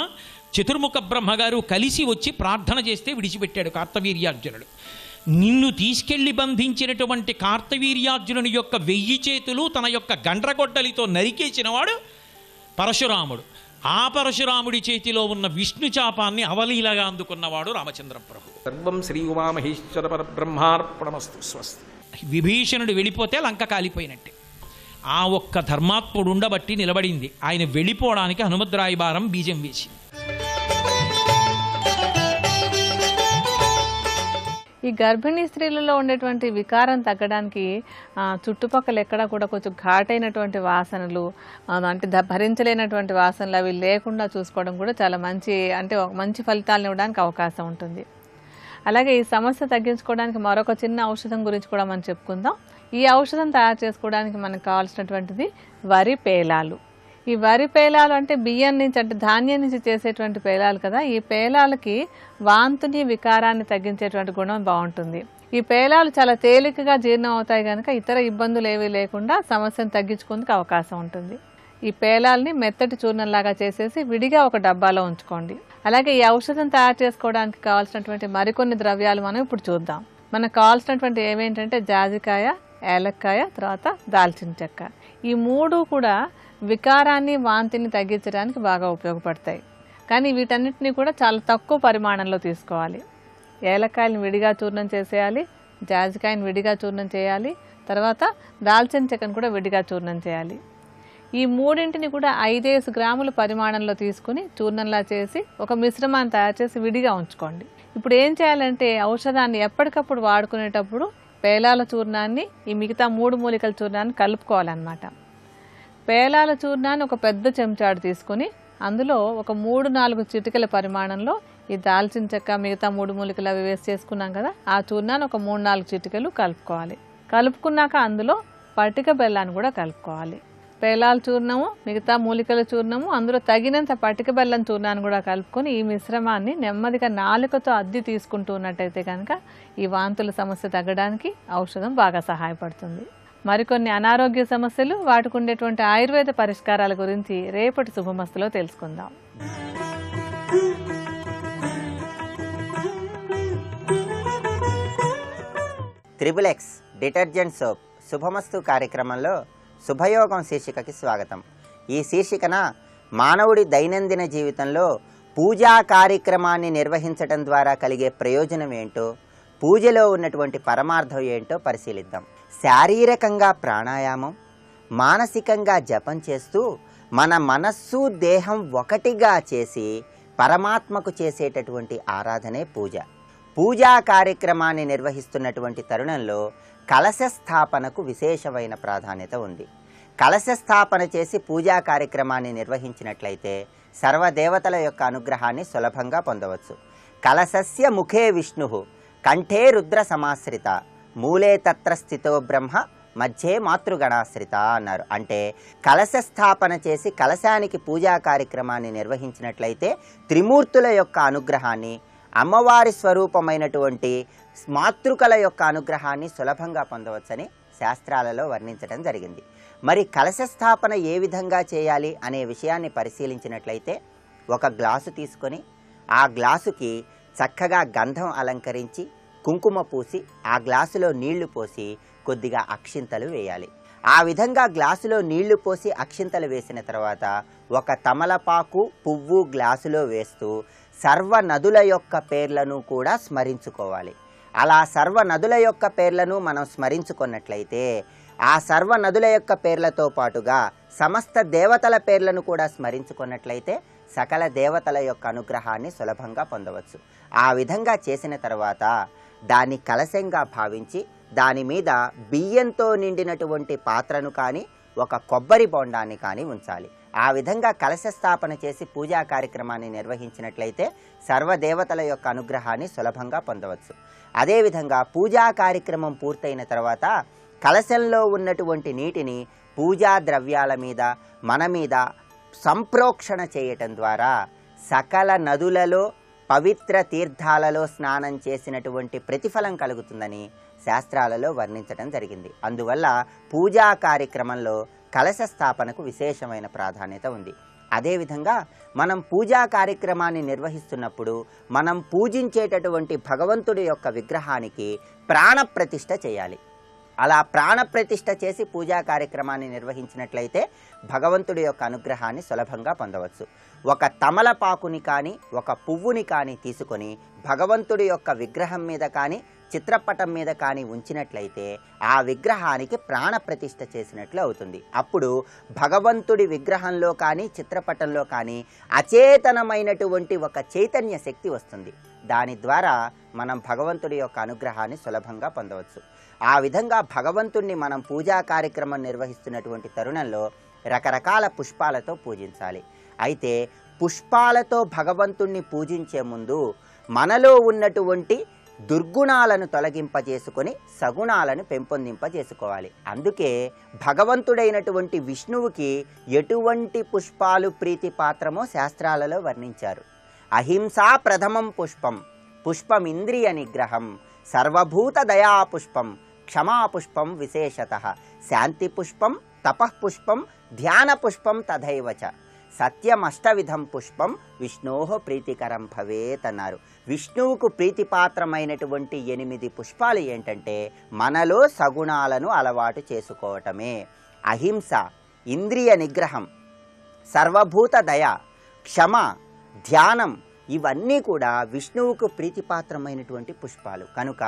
చతుర్ముఖ బ్రహ్మగారు కలిసి వచ్చి ప్రార్థన చేస్తే విడిచిపెట్టాడు కార్తవీర్యార్జునుడు. నిన్ను తీసుకెళ్లి బంధించినటువంటి కార్తవీర్యార్జునుని యొక్క 1000 చేతులు తన యొక్క గండ్రగొడ్డలితో నరికేసినవాడు పరశురాముడు. ఆ పరశురాముడి చేతిలో ఉన్న విష్ణు చాపాన్ని అవలీలగా అందుకున్నవాడు రామచంద్ర ప్రభు. సర్వం శ్రీ ఉమామహేశ్వర పరబ్రహ్మార్పణమస్తు. స్వస్తి. విభీషణుడు వెళ్ళిపోతే లంక కాలిపోయినట్టే. ఆ ఒక్క ధర్మాత్ముడు ఉండబట్టి నిలబడింది. ఆయన వెళ్ళిపోవడానికి హనుమద్రాయబారం బీజం వేసింది. ఈ గర్భిణీ స్త్రీలలో ఉండేటువంటి వికారం తగ్గడానికి చుట్టుపక్కల ఎక్కడా కూడా కొంచెం ఘాటైనటువంటి వాసనలు, అంటే భరించలేనటువంటి వాసనలు అవి లేకుండా చూసుకోవడం కూడా చాలా మంచి ఫలితాలను ఇవ్వడానికి అవకాశం ఉంటుంది. అలాగే ఈ సమస్య తగ్గించుకోవడానికి మరొక చిన్న ఔషధం గురించి కూడా మనం చెప్పుకుందాం. ఈ ఔషధం తయారు చేసుకోవడానికి మనకు కావాల్సినటువంటిది వరి పేలాలు. ఈ వరి పేలాలు అంటే బియ్యం నుంచి, అంటే ధాన్యం నుంచి చేసేటువంటి పేలాలు కదా. ఈ పేలాలకి వాంతుని వికారాన్ని తగ్గించేటువంటి గుణం బాగుంటుంది. ఈ పేలాలు చాలా తేలికగా జీర్ణం అవుతాయి కనుక ఇతర ఇబ్బందులు ఏవీ లేకుండా సమస్యను తగ్గించుకుందుకు అవకాశం ఉంటుంది. ఈ పేలాల్ని మెత్తటి చూర్ణంలాగా చేసేసి విడిగా ఒక డబ్బాలో ఉంచుకోండి. అలాగే ఈ ఔషధం తయారు చేసుకోవడానికి కావాల్సినటువంటి మరికొన్ని ద్రవ్యాలు మనం ఇప్పుడు చూద్దాం. మనకు కావాల్సినటువంటి ఏమేంటంటే జాజికాయ, ఏలక్కాయ, తర్వాత దాల్చిన చెక్క. ఈ 3 కూడా వికారాన్ని, వాంతిని తగ్గించడానికి బాగా ఉపయోగపడతాయి. కానీ వీటన్నిటిని కూడా చాలా తక్కువ పరిమాణంలో తీసుకోవాలి. ఏలక్కాయలను విడిగా చూర్ణం చేసేయాలి, జాజికాయను విడిగా చూర్ణం చేయాలి, తర్వాత దాల్చిన చెక్కను కూడా విడిగా చూర్ణం చేయాలి. ఈ 3ంటిని కూడా 5 గ్రాముల పరిమాణంలో తీసుకుని చూర్ణంలా చేసి ఒక మిశ్రమాన్ని తయారు చేసి విడిగా ఉంచుకోండి. ఇప్పుడు ఏం చేయాలంటే ఔషధాన్ని ఎప్పటికప్పుడు వాడుకునేటప్పుడు పేలాల చూర్ణాన్ని ఈ మిగతా 3 మూలికల చూర్ణాన్ని కలుపుకోవాలన్నమాట. పేలాల చూర్ణాన్ని ఒక పెద్ద చెంచాడు తీసుకుని అందులో ఒక 3-4 చిటికల పరిమాణంలో ఈ దాల్చిన చెక్క, మిగతా 3 మూలికలు అవి వేసి చేసుకున్నాం కదా, ఆ చూర్ణాన్ని ఒక 3-4 చిటికలు కలుపుకోవాలి. కలుపుకున్నాక అందులో పటిక బెల్లాన్ని కూడా కలుపుకోవాలి. పేలాల చూర్ణము, మిగతా మూలికల చూర్ణము, అందులో తగినంత పటిక బెల్లం చూర్ణాన్ని కూడా కలుపుకొని ఈ మిశ్రమాన్ని నెమ్మదిగా నాలుకతో అద్ది తీసుకుంటూ ఉన్నట్టయితే కనుక ఈ వాంతుల సమస్య తగ్గడానికి ఔషధం బాగా సహాయపడుతుంది. మరికొన్ని అనారోగ్య సమస్యలు, వాటికి ఉండేటువంటి ఆయుర్వేద పరిష్కారాల గురించి రేపటి శుభమస్తులో తెలుసుకుందాం. త్రిబుల్ ఎక్స్ డిటర్జెంట్ సోప్ శుభమస్తు కార్యక్రమంలో శుభయోగం శీర్షికకి స్వాగతం. ఈ శీర్షికన మానవుడి దైనందిన జీవితంలో పూజా కార్యక్రమాన్ని నిర్వహించడం ద్వారా కలిగే ప్రయోజనం ఏంటో, పూజలో ఉన్నటువంటి పరమార్థం ఏంటో పరిశీలిద్దాం. శారీరకంగా ప్రాణాయామం, మానసికంగా జపం చేస్తూ మన మనస్సు దేహం ఒకటిగా చేసి పరమాత్మకు చేసేటటువంటి ఆరాధనే పూజ. పూజా కార్యక్రమాన్ని నిర్వహిస్తున్నటువంటి తరుణంలో కలశ స్థాపనకు విశేషమైన ప్రాధాన్యత ఉంది. కలశ స్థాపన చేసి పూజా కార్యక్రమాన్ని నిర్వహించినట్లయితే సర్వదేవతల యొక్క అనుగ్రహాన్ని సులభంగా పొందవచ్చు. కలశస్య ముఖే విష్ణు కంఠే రుద్ర సమాశ్రిత మూలే తత్ర స్థితో బ్రహ్మ మధ్యే మాతృగణాశ్రిత అన్నారు. అంటే కలశ స్థాపన చేసి కలశానికి పూజా కార్యక్రమాన్ని నిర్వహించినట్లయితే త్రిమూర్తుల యొక్క అనుగ్రహాన్ని, అమ్మవారి స్వరూపమైనటువంటి మాతృకల యొక్క అనుగ్రహాన్ని సులభంగా పొందవచ్చని శాస్త్రాలలో వర్ణించడం జరిగింది. మరి కలశ స్థాపన ఏ విధంగా చేయాలి అనే విషయాన్ని పరిశీలించినట్లయితే ఒక గ్లాసు తీసుకొని ఆ గ్లాసుకి చక్కగా గంధం అలంకరించి కుంకుమ పూసి ఆ గ్లాసులో నీళ్లు పోసి కొద్దిగా అక్షింతలు వేయాలి. ఆ విధంగా గ్లాసులో నీళ్లు పోసి అక్షింతలు వేసిన తర్వాత ఒక తమలపాకు పువ్వు గ్లాసులో వేస్తూ సర్వ నదుల యొక్క పేర్లను కూడా స్మరించుకోవాలి. అలా సర్వ నదుల యొక్క పేర్లను మనం స్మరించుకున్నట్లయితే ఆ సర్వ నదుల యొక్క పేర్లతో పాటుగా సమస్త దేవతల పేర్లను కూడా స్మరించుకున్నట్లయితే సకల దేవతల యొక్క అనుగ్రహాన్ని సులభంగా పొందవచ్చు. ఆ విధంగా చేసిన తర్వాత దాన్ని కలశంగా భావించి దాని మీద బియ్యంతో నిండినటువంటి పాత్రను కానీ ఒక కొబ్బరి బొండాన్ని కానీ ఉంచాలి. ఆ విధంగా కలశ స్థాపన చేసి పూజా కార్యక్రమాన్ని నిర్వహించినట్లయితే సర్వదేవతల యొక్క అనుగ్రహాన్ని సులభంగా పొందవచ్చు. అదేవిధంగా పూజా కార్యక్రమం పూర్తయిన తర్వాత కలశంలో ఉన్నటువంటి నీటిని పూజా ద్రవ్యాల మీద, మన మీద సంప్రోక్షణ చేయటం ద్వారా సకల నదులలో పవిత్ర తీర్థాలలో స్నానం చేసినటువంటి ప్రతిఫలం కలుగుతుందని శాస్త్రాలలో వర్ణించడం జరిగింది. అందువల్ల పూజా కార్యక్రమంలో కలశ స్థాపనకు విశేషమైన ప్రాధాన్యత ఉంది. అదేవిధంగా మనం పూజా కార్యక్రమాన్ని నిర్వహిస్తున్నప్పుడు మనం పూజించేటటువంటి భగవంతుడి యొక్క విగ్రహానికి ప్రాణప్రతిష్ఠ చేయాలి. అలా ప్రాణప్రతిష్ఠ చేసి పూజా కార్యక్రమాన్ని నిర్వహించినట్లయితే భగవంతుడి యొక్క అనుగ్రహాన్ని సులభంగా పొందవచ్చు. ఒక తమలపాకుని కానీ ఒక పువ్వుని కానీ తీసుకొని భగవంతుడి యొక్క విగ్రహం మీద కానీ చిత్రపటం మీద కానీ ఉంచినట్లయితే ఆ విగ్రహానికి ప్రాణప్రతిష్ఠ చేసినట్లు అవుతుంది. అప్పుడు భగవంతుడి విగ్రహంలో కానీ చిత్రపటంలో కానీ అచేతనమైనటువంటి ఒక చైతన్య శక్తి వస్తుంది. దాని ద్వారా మనం భగవంతుడి యొక్క అనుగ్రహాన్ని సులభంగా పొందవచ్చు. ఆ విధంగా భగవంతుణ్ణి మనం పూజా కార్యక్రమం నిర్వహిస్తున్నటువంటి తరుణంలో రకరకాల పుష్పాలతో పూజించాలి. అయితే పుష్పాలతో భగవంతుణ్ణి పూజించే ముందు మనలో ఉన్నటువంటి దుర్గుణాలను తొలగింపజేసుకొని సగుణాలను పెంపొందింపజేసుకోవాలి. అందుకే భగవంతుడైనటువంటి విష్ణువుకి ఎటువంటి పుష్పాలు ప్రీతిపాత్రమో శాస్త్రాలలో వర్ణించారు. అహింసా ప్రథమం పుష్పం, పుష్పమింద్రియ నిగ్రహం, సర్వభూత దయా పుష్పం, క్షమాపుష్పం విశేషతః, శాంతి పుష్పం, తపఃపుష్పం, ధ్యాన పుష్పం తథైవచ, సత్యమష్టవిధం పుష్పం విష్ణోహ ప్రీతికరం భవేత్ అన్నారు. విష్ణువుకు ప్రీతిపాత్రమైనటువంటి 8 పుష్పాలు ఏంటంటే మనలో సగుణాలను అలవాటు చేసుకోవటమే. అహింస, ఇంద్రియ నిగ్రహం, సర్వభూత దయ, క్షమ, ధ్యానం ఇవన్నీ కూడా విష్ణువుకు ప్రీతిపాత్రమైనటువంటి పుష్పాలు. కనుక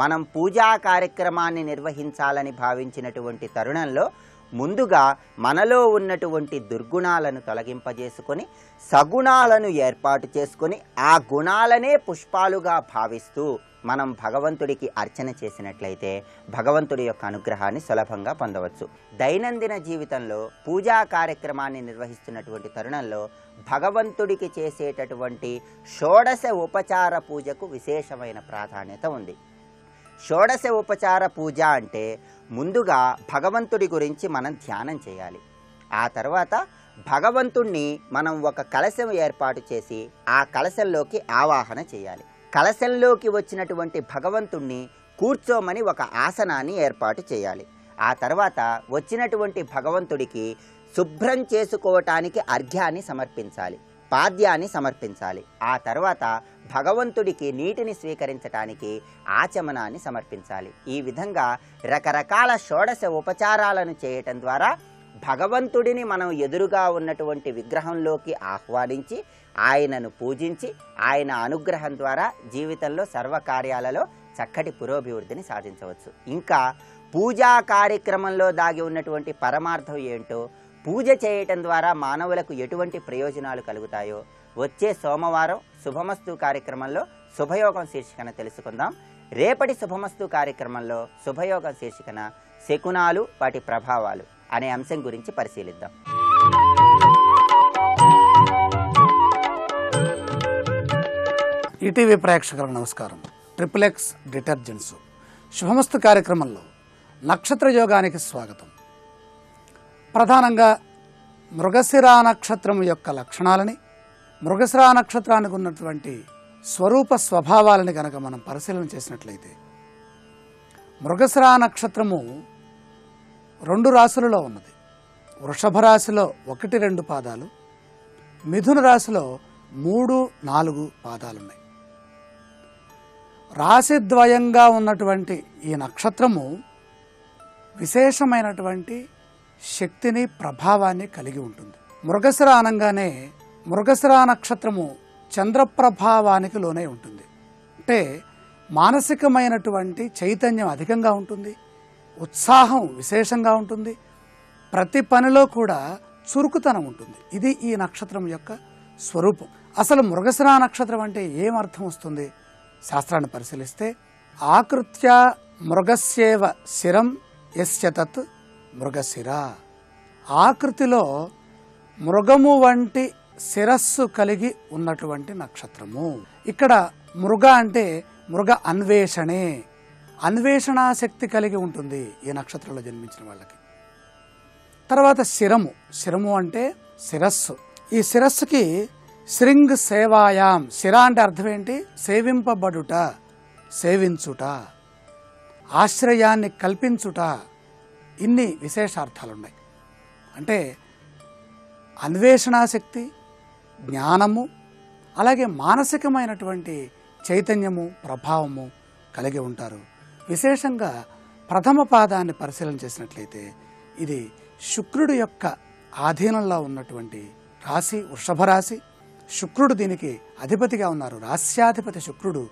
మనం పూజా కార్యక్రమాన్ని నిర్వహించాలని భావించినటువంటి తరుణంలో ముందుగా మనలో ఉన్నటువంటి దుర్గుణాలను తొలగింపజేసుకొని సగుణాలను ఏర్పాటు చేసుకొని ఆ గుణాలనే పుష్పాలుగా భావిస్తూ మనం భగవంతుడికి అర్చన చేసినట్లయితే భగవంతుడి యొక్క అనుగ్రహాన్ని సులభంగా పొందవచ్చు. దైనందిన జీవితంలో పూజా కార్యక్రమాన్ని నిర్వహిస్తున్నటువంటి తరుణంలో భగవంతుడికి చేసేటటువంటి షోడశ ఉపచార పూజకు విశేషమైన ప్రాధాన్యత ఉంది. షోడశ ఉపచార పూజ అంటే ముందుగా భగవంతుడి గురించి మనం ధ్యానం చేయాలి. ఆ తర్వాత భగవంతుణ్ణి మనం ఒక కలశం ఏర్పాటు చేసి ఆ కలశంలోకి ఆవాహన చేయాలి. కలశంలోకి వచ్చినటువంటి భగవంతుణ్ణి కూర్చోమని ఒక ఆసనాన్ని ఏర్పాటు చేయాలి. ఆ తర్వాత వచ్చినటువంటి భగవంతుడికి శుభ్రం చేసుకోవటానికి అర్ఘ్యాన్ని సమర్పించాలి, పాద్యాన్ని సమర్పించాలి. ఆ తర్వాత భగవంతుడికి నీటిని స్వీకరించటానికి ఆచమనాన్ని సమర్పించాలి. ఈ విధంగా రకరకాల షోడశ ఉపచారాలను చేయటం ద్వారా భగవంతుడిని మనం ఎదురుగా ఉన్నటువంటి విగ్రహంలోకి ఆహ్వానించి ఆయనను పూజించి ఆయన అనుగ్రహం ద్వారా జీవితంలో సర్వకార్యాలలో చక్కటి పురోభివృద్ధిని సాధించవచ్చు. ఇంకా పూజా కార్యక్రమంలో దాగి ఉన్నటువంటి పరమార్థం ఏంటో, పూజ చేయటం ద్వారా మానవులకు ఎటువంటి ప్రయోజనాలు కలుగుతాయో వచ్చే సోమవారం శుభమస్తు కార్యక్రమంలో శుభయోగం శీర్షికన తెలుసుకుందాం. రేపటి శుభమస్తు కార్యక్రమంలో శుభయోగం శీర్షికన శకునాలు వాటి ప్రభావాలు అనే అంశం గురించి పరిశీలిద్దాం. ఈటీవీ ప్రేక్షకులకు నమస్కారం. ట్రిపుల్-ఎక్స్ డిటర్జెంట్స్ శుభమస్తు కార్యక్రమంలో నక్షత్ర యోగానికి స్వాగతం. ప్రధానంగా మృగశిరా నక్షత్రం యొక్క లక్షణాలని, మృగశిరా నక్షత్రానికి ఉన్నటువంటి స్వరూప స్వభావాలని కనుక మనం పరిశీలన చేసినట్లయితే మృగశిరా నక్షత్రము 2 రాశులలో ఉన్నది. వృషభ రాశిలో 1-2 పాదాలు, మిథున రాశిలో 3-4 పాదాలున్నాయి. రాశిద్వయంగా ఉన్నటువంటి ఈ నక్షత్రము విశేషమైనటువంటి శక్తిని, ప్రభావాన్ని కలిగి ఉంటుంది. మృగశిర అనగానే మృగశిరా నక్షత్రము చంద్రప్రభావానికి లోనే ఉంటుంది. అంటే మానసికమైనటువంటి చైతన్యం అధికంగా ఉంటుంది, ఉత్సాహం విశేషంగా ఉంటుంది, ప్రతి పనిలో కూడా చురుకుతనం ఉంటుంది. ఇది ఈ నక్షత్రం యొక్క స్వరూపం. అసలు మృగశిరా నక్షత్రం అంటే ఏమర్థం వస్తుంది? శాస్త్రాన్ని పరిశీలిస్తే ఆకృత్య మృగస్యేవ శిరం యస్య తత్ మృగశిర, ఆకృతిలో మృగము వంటి శిరస్సు కలిగి ఉన్నటువంటి నక్షత్రము. ఇక్కడ మృగ అంటే మృగ అన్వేషణే, అన్వేషణాశక్తి కలిగి ఉంటుంది ఈ నక్షత్రంలో జన్మించిన వాళ్ళకి. తర్వాత శిరము, శిరము అంటే శిరస్సు. ఈ శిరస్సుకి శృంగ్ సేవాయాం, శిర అంటే అర్థం ఏంటి? సేవింపబడుట, సేవించుట, ఆశ్రయాన్ని కల్పించుట, ఇన్ని విశేషార్థాలున్నాయి. అంటే అన్వేషణాశక్తి, జ్ఞానము, అలాగే మానసికమైనటువంటి చైతన్యము, ప్రభావము కలిగి ఉంటారు. విశేషంగా ప్రథమ పాదాన్ని పరిశీలన చేసినట్లయితే ఇది శుక్రుడు యొక్క ఆధీనంలో ఉన్నటువంటి రాశి వృషభ రాశి. శుక్రుడు దీనికి అధిపతిగా ఉన్నారు, రాస్యాధిపతి శుక్రుడు.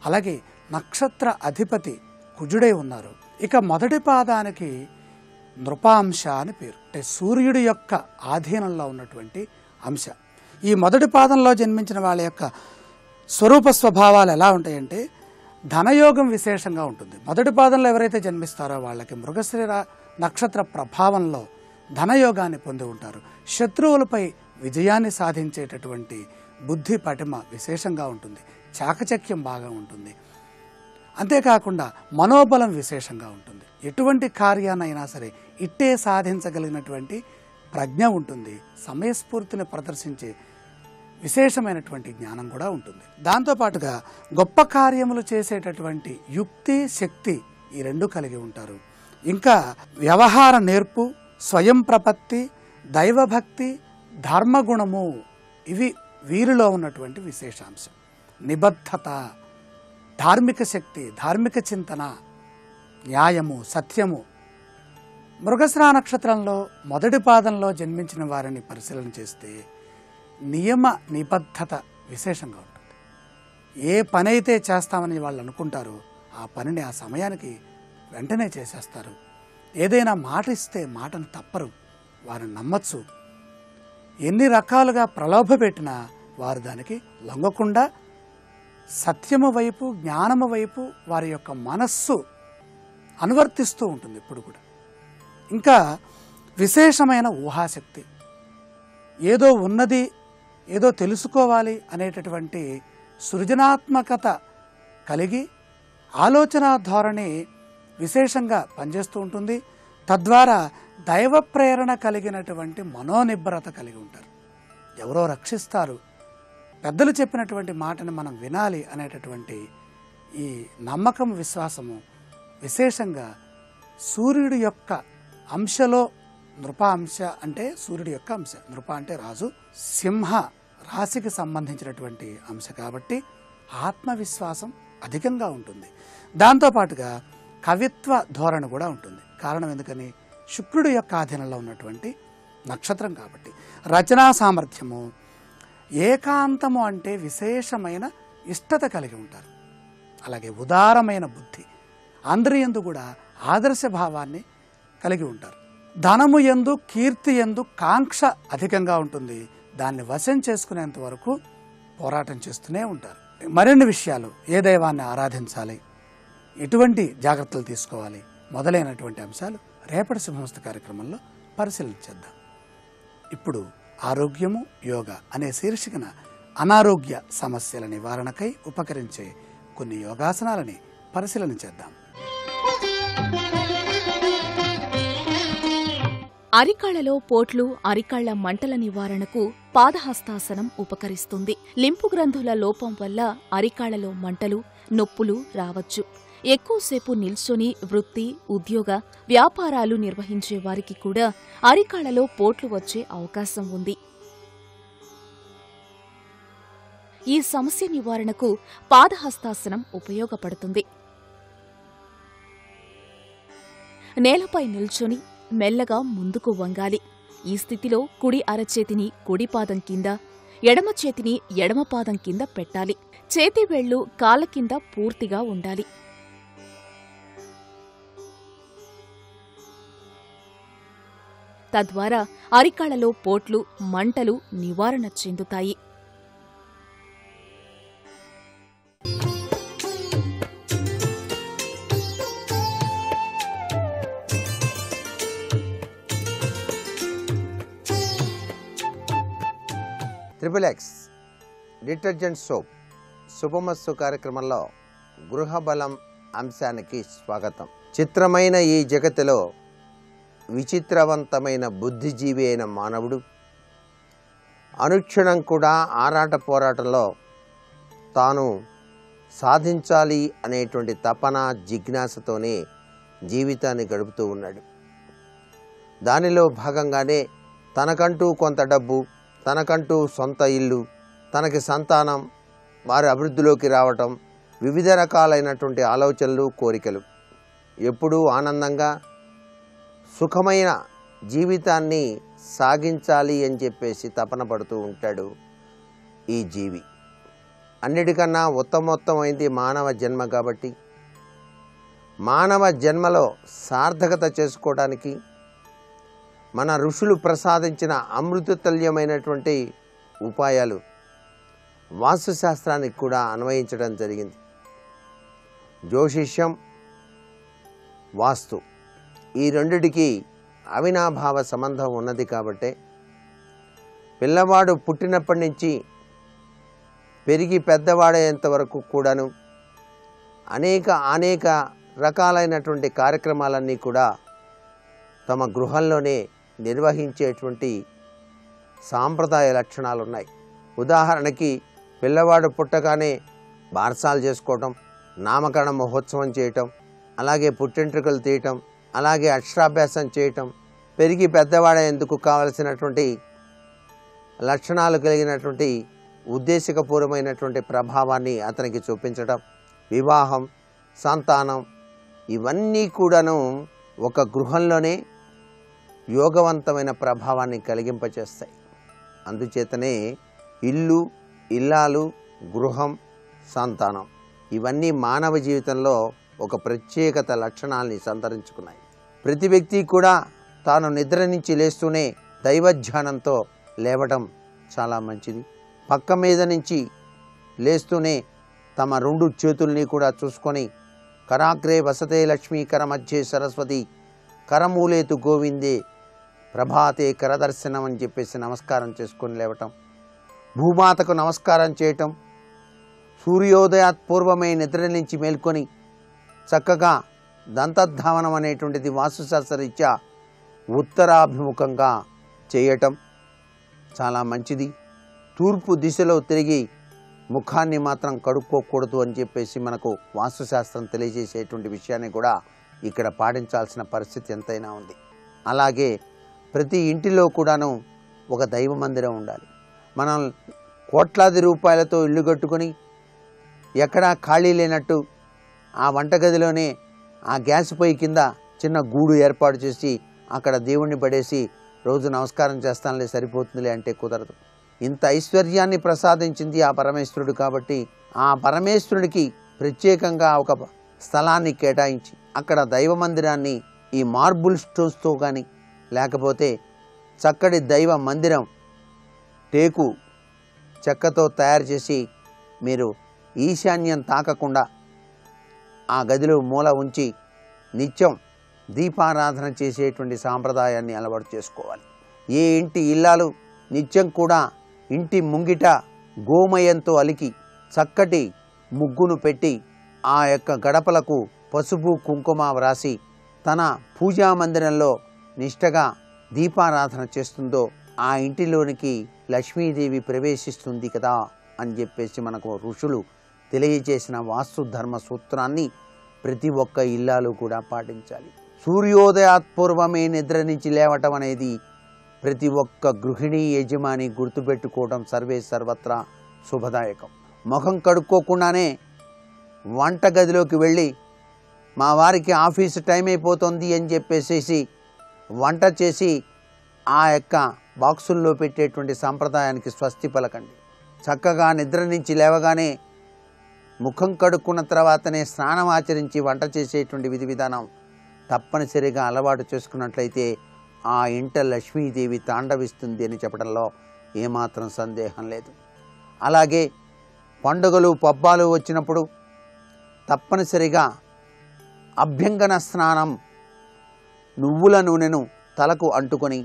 అలాగే నక్షత్ర అధిపతి కుజుడై ఉన్నారు. ఇక మొదటి పాదానికి నృపాంశ అని పేరు, అంటే సూర్యుడి యొక్క ఆధీనంలో ఉన్నటువంటి అంశ. ఈ మొదటి పాదంలో జన్మించిన వాళ్ళ యొక్క స్వరూప స్వభావాలు ఎలా ఉంటాయంటే ధనయోగం విశేషంగా ఉంటుంది. మొదటి పాదంలో ఎవరైతే జన్మిస్తారో వాళ్ళకి మృగశిర నక్షత్ర ప్రభావంలో ధనయోగాన్ని పొంది ఉంటారు. శత్రువులపై విజయాన్ని సాధించేటటువంటి బుద్ధి పటిమ విశేషంగా ఉంటుంది, చాకచక్యం బాగా ఉంటుంది. అంతేకాకుండా మనోబలం విశేషంగా ఉంటుంది. ఎటువంటి కార్యాన్నైనా సరే ఇట్టే సాధించగలిగినటువంటి ప్రజ్ఞ ఉంటుంది. సమయస్ఫూర్తిని ప్రదర్శించే విశేషమైనటువంటి జ్ఞానం కూడా ఉంటుంది. దాంతోపాటుగా గొప్ప కార్యములు చేసేటటువంటి యుక్తి, శక్తి ఈ రెండు కలిగి ఉంటారు. ఇంకా వ్యవహార నేర్పు, స్వయం ప్రపత్తి, దైవభక్తి, ధర్మగుణము ఇవి వీరిలో ఉన్నటువంటి విశేషాంశం. నిబద్ధత, ధార్మిక శక్తి, ధార్మిక చింతన, న్యాయము, సత్యము. మృగశిర నక్షత్రంలో మొదటి పాదంలో జన్మించిన వారిని పరిశీలన చేస్తే నియమ నిబద్ధత విశేషంగా ఉంటుంది. ఏ పని అయితే చేస్తామని వాళ్ళు అనుకుంటారో ఆ పనిని ఆ సమయానికి వెంటనే చేసేస్తారు. ఏదైనా మాట ఇస్తే మాటను తప్పరు, వారిని నమ్మచ్చు. ఎన్ని రకాలుగా ప్రలోభ పెట్టినా వారు దానికి లొంగకుండా సత్యము వైపు, జ్ఞానము వైపు వారి యొక్క మనస్సు అనువర్తిస్తూ ఉంటుంది ఇప్పుడు కూడా. ఇంకా విశేషమైన ఊహాశక్తి, ఏదో ఉన్నది ఏదో తెలుసుకోవాలి అనేటటువంటి సృజనాత్మకత కలిగి ఆలోచన ధోరణి విశేషంగా పనిచేస్తూ ఉంటుంది. తద్వారా దైవ ప్రేరణ కలిగినటువంటి మనోనిబ్బరత కలిగి ఉంటారు. ఎవరో రక్షిస్తారు, పెద్దలు చెప్పినటువంటి మాటని మనం వినాలి అనేటటువంటి ఈ నమ్మకం, విశ్వాసము విశేషంగా సూర్యుడి యొక్క అంశలో నృప అంశ అంటే సూర్యుడి యొక్క అంశ, నృప అంటే రాజు, సింహ రాశికి సంబంధించినటువంటి అంశ కాబట్టి ఆత్మవిశ్వాసం అధికంగా ఉంటుంది. దాంతోపాటుగా కవిత్వ ధోరణి కూడా ఉంటుంది. కారణం ఎందుకని? శుక్రుడి యొక్క ఆధీనంలో ఉన్నటువంటి నక్షత్రం కాబట్టి. రచనా సామర్థ్యము, ఏకాంతము అంటే విశేషమైన ఇష్టత కలిగి ఉంటారు. అలాగే ఉదారమైన బుద్ధి, అందరి యందు కూడా ఆదర్శ భావాన్ని కలిగి ఉంటారు. ధనము యందు, కీర్తి యందు కాంక్ష అధికంగా ఉంటుంది. దాన్ని వశం చేసుకునేంత వరకు పోరాటం చేస్తూనే ఉంటారు. మరిన్ని విషయాలు, ఏ దైవాన్ని ఆరాధించాలి, ఎటువంటి జాగ్రత్తలు తీసుకోవాలి మొదలైనటువంటి అంశాలు రేపటి శుభమస్తు కార్యక్రమంలో పరిశీలించేద్దాం. ఇప్పుడు ఆరోగ్యము యోగా అనే శీర్షికన అనారోగ్య సమస్యల నివారణకై ఉపకరించే కొన్ని యోగాసనాలని పరిశీలన చేద్దాం. అరికాళ్లలో పోట్లు, అరికాళ్ల మంటల నివారణకు పాదహస్తాసనం ఉపకరిస్తుంది. లింపు గ్రంథుల లోపం వల్ల అరికాళ్లలో మంటలు, నొప్పులు రావచ్చు. ఎక్కువసేపు నిల్చొని వృత్తి, ఉద్యోగ, వ్యాపారాలు నిర్వహించే వారికి కూడా అరికాళ్లలో పోట్లు వచ్చే అవకాశం ఉంది. ఈ సమస్య నివారణకు పాదహస్తాసనం ఉపయోగపడుతుంది. నేలపై నిల్చొని మెల్లగా ముందుకు వంగాలి. ఈ స్థితిలో కుడి అరచేతిని కుడి పాదం కింద, ఎడమ చేతిని ఎడమ పాదం కింద పెట్టాలి. చేతి వేళ్లు కాళ్ల కింద పూర్తిగా ఉండాలి. తద్వారా అరికాళ్లలో పోట్లు, మంటలు నివారణ చెందుతాయి. ట్రిపుల్-ఎక్స్ డిటర్జెంట్ సోప్ శుభమస్తు కార్యక్రమంలో గృహబలం అంశానికి స్వాగతం. చిత్రమైన ఈ జగత్తులో విచిత్రవంతమైన బుద్ధిజీవి అయిన మానవుడు అనుక్షణం కూడా ఆరాట పోరాటంలో తాను సాధించాలి అనేటువంటి తపన, జిజ్ఞాసతోనే జీవితాన్ని గడుపుతూ ఉన్నాడు. దానిలో భాగంగానే తనకంటూ కొంత డబ్బు, తనకంటూ సొంత ఇల్లు, తనకి సంతానం, వారి అభివృద్ధిలోకి రావటం, వివిధ రకాలైనటువంటి ఆలోచనలు, కోరికలు. ఎప్పుడూ ఆనందంగా సుఖమైన జీవితాన్ని సాగించాలి అని చెప్పేసి తపన పడుతూ ఉంటాడు ఈ జీవి. అన్నిటికన్నా ఉత్తమోత్తమైంది మానవ జన్మ కాబట్టి మానవ జన్మలో సార్థకత చేసుకోవడానికి మన ఋషులు ప్రసాదించిన అమృతతుల్యమైనటువంటి ఉపాయాలు వాస్తుశాస్త్రానికి కూడా అన్వయించడం జరిగింది. జ్యోతిష్యం, వాస్తు ఈ రెండిటికి అవినాభావ సంబంధం ఉన్నది కాబట్టే పిల్లవాడు పుట్టినప్పటి నుంచి పెరిగి పెద్దవాడేంత వరకు కూడాను అనేక రకాలైనటువంటి కార్యక్రమాలన్నీ కూడా తమ గృహంలోనే నిర్వహించేటువంటి సాంప్రదాయ లక్షణాలు ఉన్నాయి. ఉదాహరణకి పిల్లవాడు పుట్టగానే బారసాలు చేసుకోవటం, నామకరణ మహోత్సవం చేయటం, అలాగే పుట్టెంట్రుకలు తీయటం, అలాగే అక్షరాభ్యాసం చేయటం, పెరిగి పెద్దవాడేందుకు కావలసినటువంటి లక్షణాలు కలిగినటువంటి ఉద్దేశకపూర్వమైనటువంటి ప్రభావాన్ని అతనికి చూపించటం, వివాహం, సంతానం, ఇవన్నీ కూడాను ఒక గృహంలోనే యోగవంతమైన ప్రభావాన్ని కలిగింపచేస్తాయి. అందుచేతనే ఇల్లు, ఇల్లాలు, గృహం, సంతానం ఇవన్నీ మానవ జీవితంలో ఒక ప్రత్యేకత లక్షణాలని సంతరించుకున్నాయి. ప్రతి వ్యక్తి కూడా తాను నిద్ర నుంచి లేస్తూనే దైవధ్యానంతో లేవడం చాలా మంచిది. పక్క మీద నుంచి లేస్తూనే తమ రెండు చేతుల్ని కూడా చూసుకొని కరాగ్రే వసతే లక్ష్మీ, కరమధ్యే సరస్వతి, కరమూలేతు గోవిందే, ప్రభాతే కరదర్శనం అని చెప్పేసి నమస్కారం చేసుకొని లేవటం, భూమాతకు నమస్కారం చేయటం, సూర్యోదయాత్ పూర్వమే నిద్ర నుంచి మేల్కొని చక్కగా దంతధావనం అనేటువంటిది వాస్తుశాస్త్రరీత్యా ఉత్తరాభిముఖంగా చేయటం చాలా మంచిది. తూర్పు దిశలో తిరిగి ముఖాన్ని మాత్రం కడుక్కోకూడదు అని చెప్పేసి మనకు వాస్తుశాస్త్రం తెలియజేసేటువంటి విషయాన్ని కూడా ఇక్కడ పాటించాల్సిన పరిస్థితి ఎంతైనా ఉంది. అలాగే ప్రతి ఇంటిలో కూడాను ఒక దైవ మందిరం ఉండాలి. మనం కోట్లాది రూపాయలతో ఇల్లు కట్టుకొని ఎక్కడా ఖాళీ లేనట్టు ఆ వంటగదిలోనే ఆ గ్యాస్ పొయ్యి కింద చిన్న గూడు ఏర్పాటు చేసి అక్కడ దేవుణ్ణి పడేసి రోజు నమస్కారం చేస్తానులే సరిపోతుందిలే అంటే కుదరదు. ఇంత ఐశ్వర్యాన్ని ప్రసాదించింది ఆ పరమేశ్వరుడు కాబట్టి ఆ పరమేశ్వరుడికి ప్రత్యేకంగా ఒక స్థలాన్ని కేటాయించి అక్కడ దైవ మందిరాన్ని ఈ మార్బుల్ స్టోన్స్తో కానీ లేకపోతే చక్కటి దైవ మందిరం టేకు చెక్కతో తయారు చేసి మీరు ఈశాన్యం తాకకుండా ఆ గదిలో మూల ఉంచి నిత్యం దీపారాధన చేసేటువంటి సాంప్రదాయాన్ని అలవాటు చేసుకోవాలి. ఏ ఇంటి ఇల్లాలు నిత్యం కూడా ఇంటి ముంగిట గోమయంతో అలికి చక్కటి ముగ్గును పెట్టి ఆ యొక్క గడపలకు పసుపు కుంకుమ వ్రాసి తన పూజా మందిరంలో నిష్టగా దీపారాధన చేస్తుందో ఆ ఇంటిలోనికి లక్ష్మీదేవి ప్రవేశిస్తుంది కదా అని చెప్పేసి మనకు ఋషులు తెలియజేసిన వాస్తు ధర్మ సూత్రాన్ని ప్రతి ఒక్క ఇల్లాలు కూడా పాటించాలి. సూర్యోదయాత్ పూర్వమే నిద్ర నుంచి లేవటం అనేది ప్రతి ఒక్క గృహిణీ యజమాని గుర్తుపెట్టుకోవడం సర్వే సర్వత్రా శుభదాయకం. ముఖం కడుక్కోకుండానే వంట గదిలోకి వెళ్ళి మా వారికి ఆఫీసు టైం అయిపోతుంది అని చెప్పేసి వంట చేసి ఆ యొక్క బాక్సుల్లో పెట్టేటువంటి సాంప్రదాయానికి స్వస్తి పలకండి. చక్కగా నిద్ర నుంచి లేవగానే ముఖం కడుక్కున్న తర్వాతనే స్నానం ఆచరించి వంట చేసేటువంటి విధి విధానం తప్పనిసరిగా అలవాటు చేసుకున్నట్లయితే ఆ ఇంట లక్ష్మీదేవి తాండవిస్తుంది అని చెప్పడంలో ఏమాత్రం సందేహం లేదు. అలాగే పండుగలు పబ్బాలు వచ్చినప్పుడు తప్పనిసరిగా అభ్యంగన స్నానం, నువ్వుల నూనెను తలకు అంటుకొని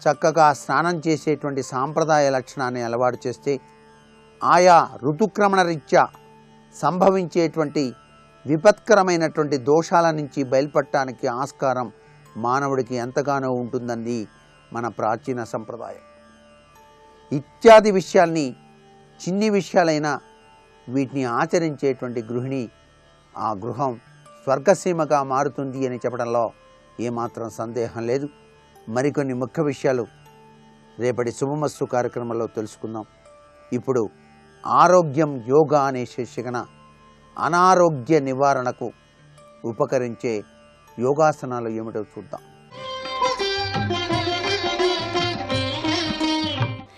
చక్కగా స్నానం చేసేటువంటి సాంప్రదాయ లక్షణాన్ని అలవాటు చేస్తే ఆయా ఋతుక్రమణ రీత్యా సంభవించేటువంటి విపత్కరమైనటువంటి దోషాల నుంచి బయలుపడటానికి ఆస్కారం మానవుడికి ఎంతగానో ఉంటుందండి మన ప్రాచీన సంప్రదాయం. ఇత్యాది విషయాల్ని చిన్ని విషయాలైనా వీటిని ఆచరించేటువంటి గృహిణి ఆ గృహం స్వర్గసీమగా మారుతుంది అని చెప్పడంలో ఏమాత్రం సందేహం లేదు. మరికొన్ని ముఖ్య విషయాలు రేపటి శుభమస్తు కార్యక్రమంలో తెలుసుకుందాం. ఇప్పుడు ఆరోగ్యం యోగా అనే శీర్షికన అనారోగ్య నివారణకు ఉపకరించే యోగాసనాలు ఏమిటో చూద్దాం.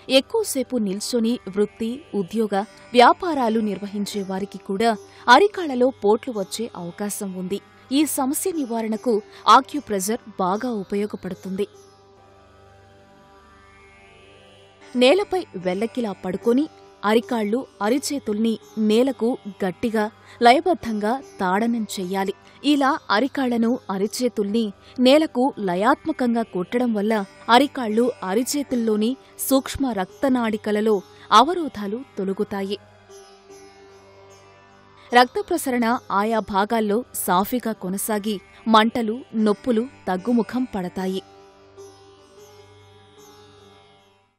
ఎక్కువసేపు నిల్చొని వృత్తి, ఉద్యోగ, వ్యాపారాలు నిర్వహించే వారికి కూడా అరికాళ్లలో పోట్లు వచ్చే అవకాశం ఉంది. ఈ సమస్య నివారణకు ఆక్యుప్రెజర్ బాగా ఉపయోగపడుతుంది. నేలపై వెల్లకిలా పడుకొని అరికాళ్లు, అరిచేతుల్ని నేలకు గట్టిగా లయబద్ధంగా తాడనం చెయ్యాలి. ఇలా అరికాళ్లను, అరిచేతుల్ని నేలకు లయాత్మకంగా కొట్టడం వల్ల అరికాళ్లు, అరిచేతుల్లోని సూక్ష్మ రక్తనాళికలలో అవరోధాలు తొలగుతాయి. రక్త ప్రసరణ ఆయా భాగాల్లో సాఫీగా కొనసాగి మంటలు, నొప్పులు తగ్గుముఖం పడతాయి.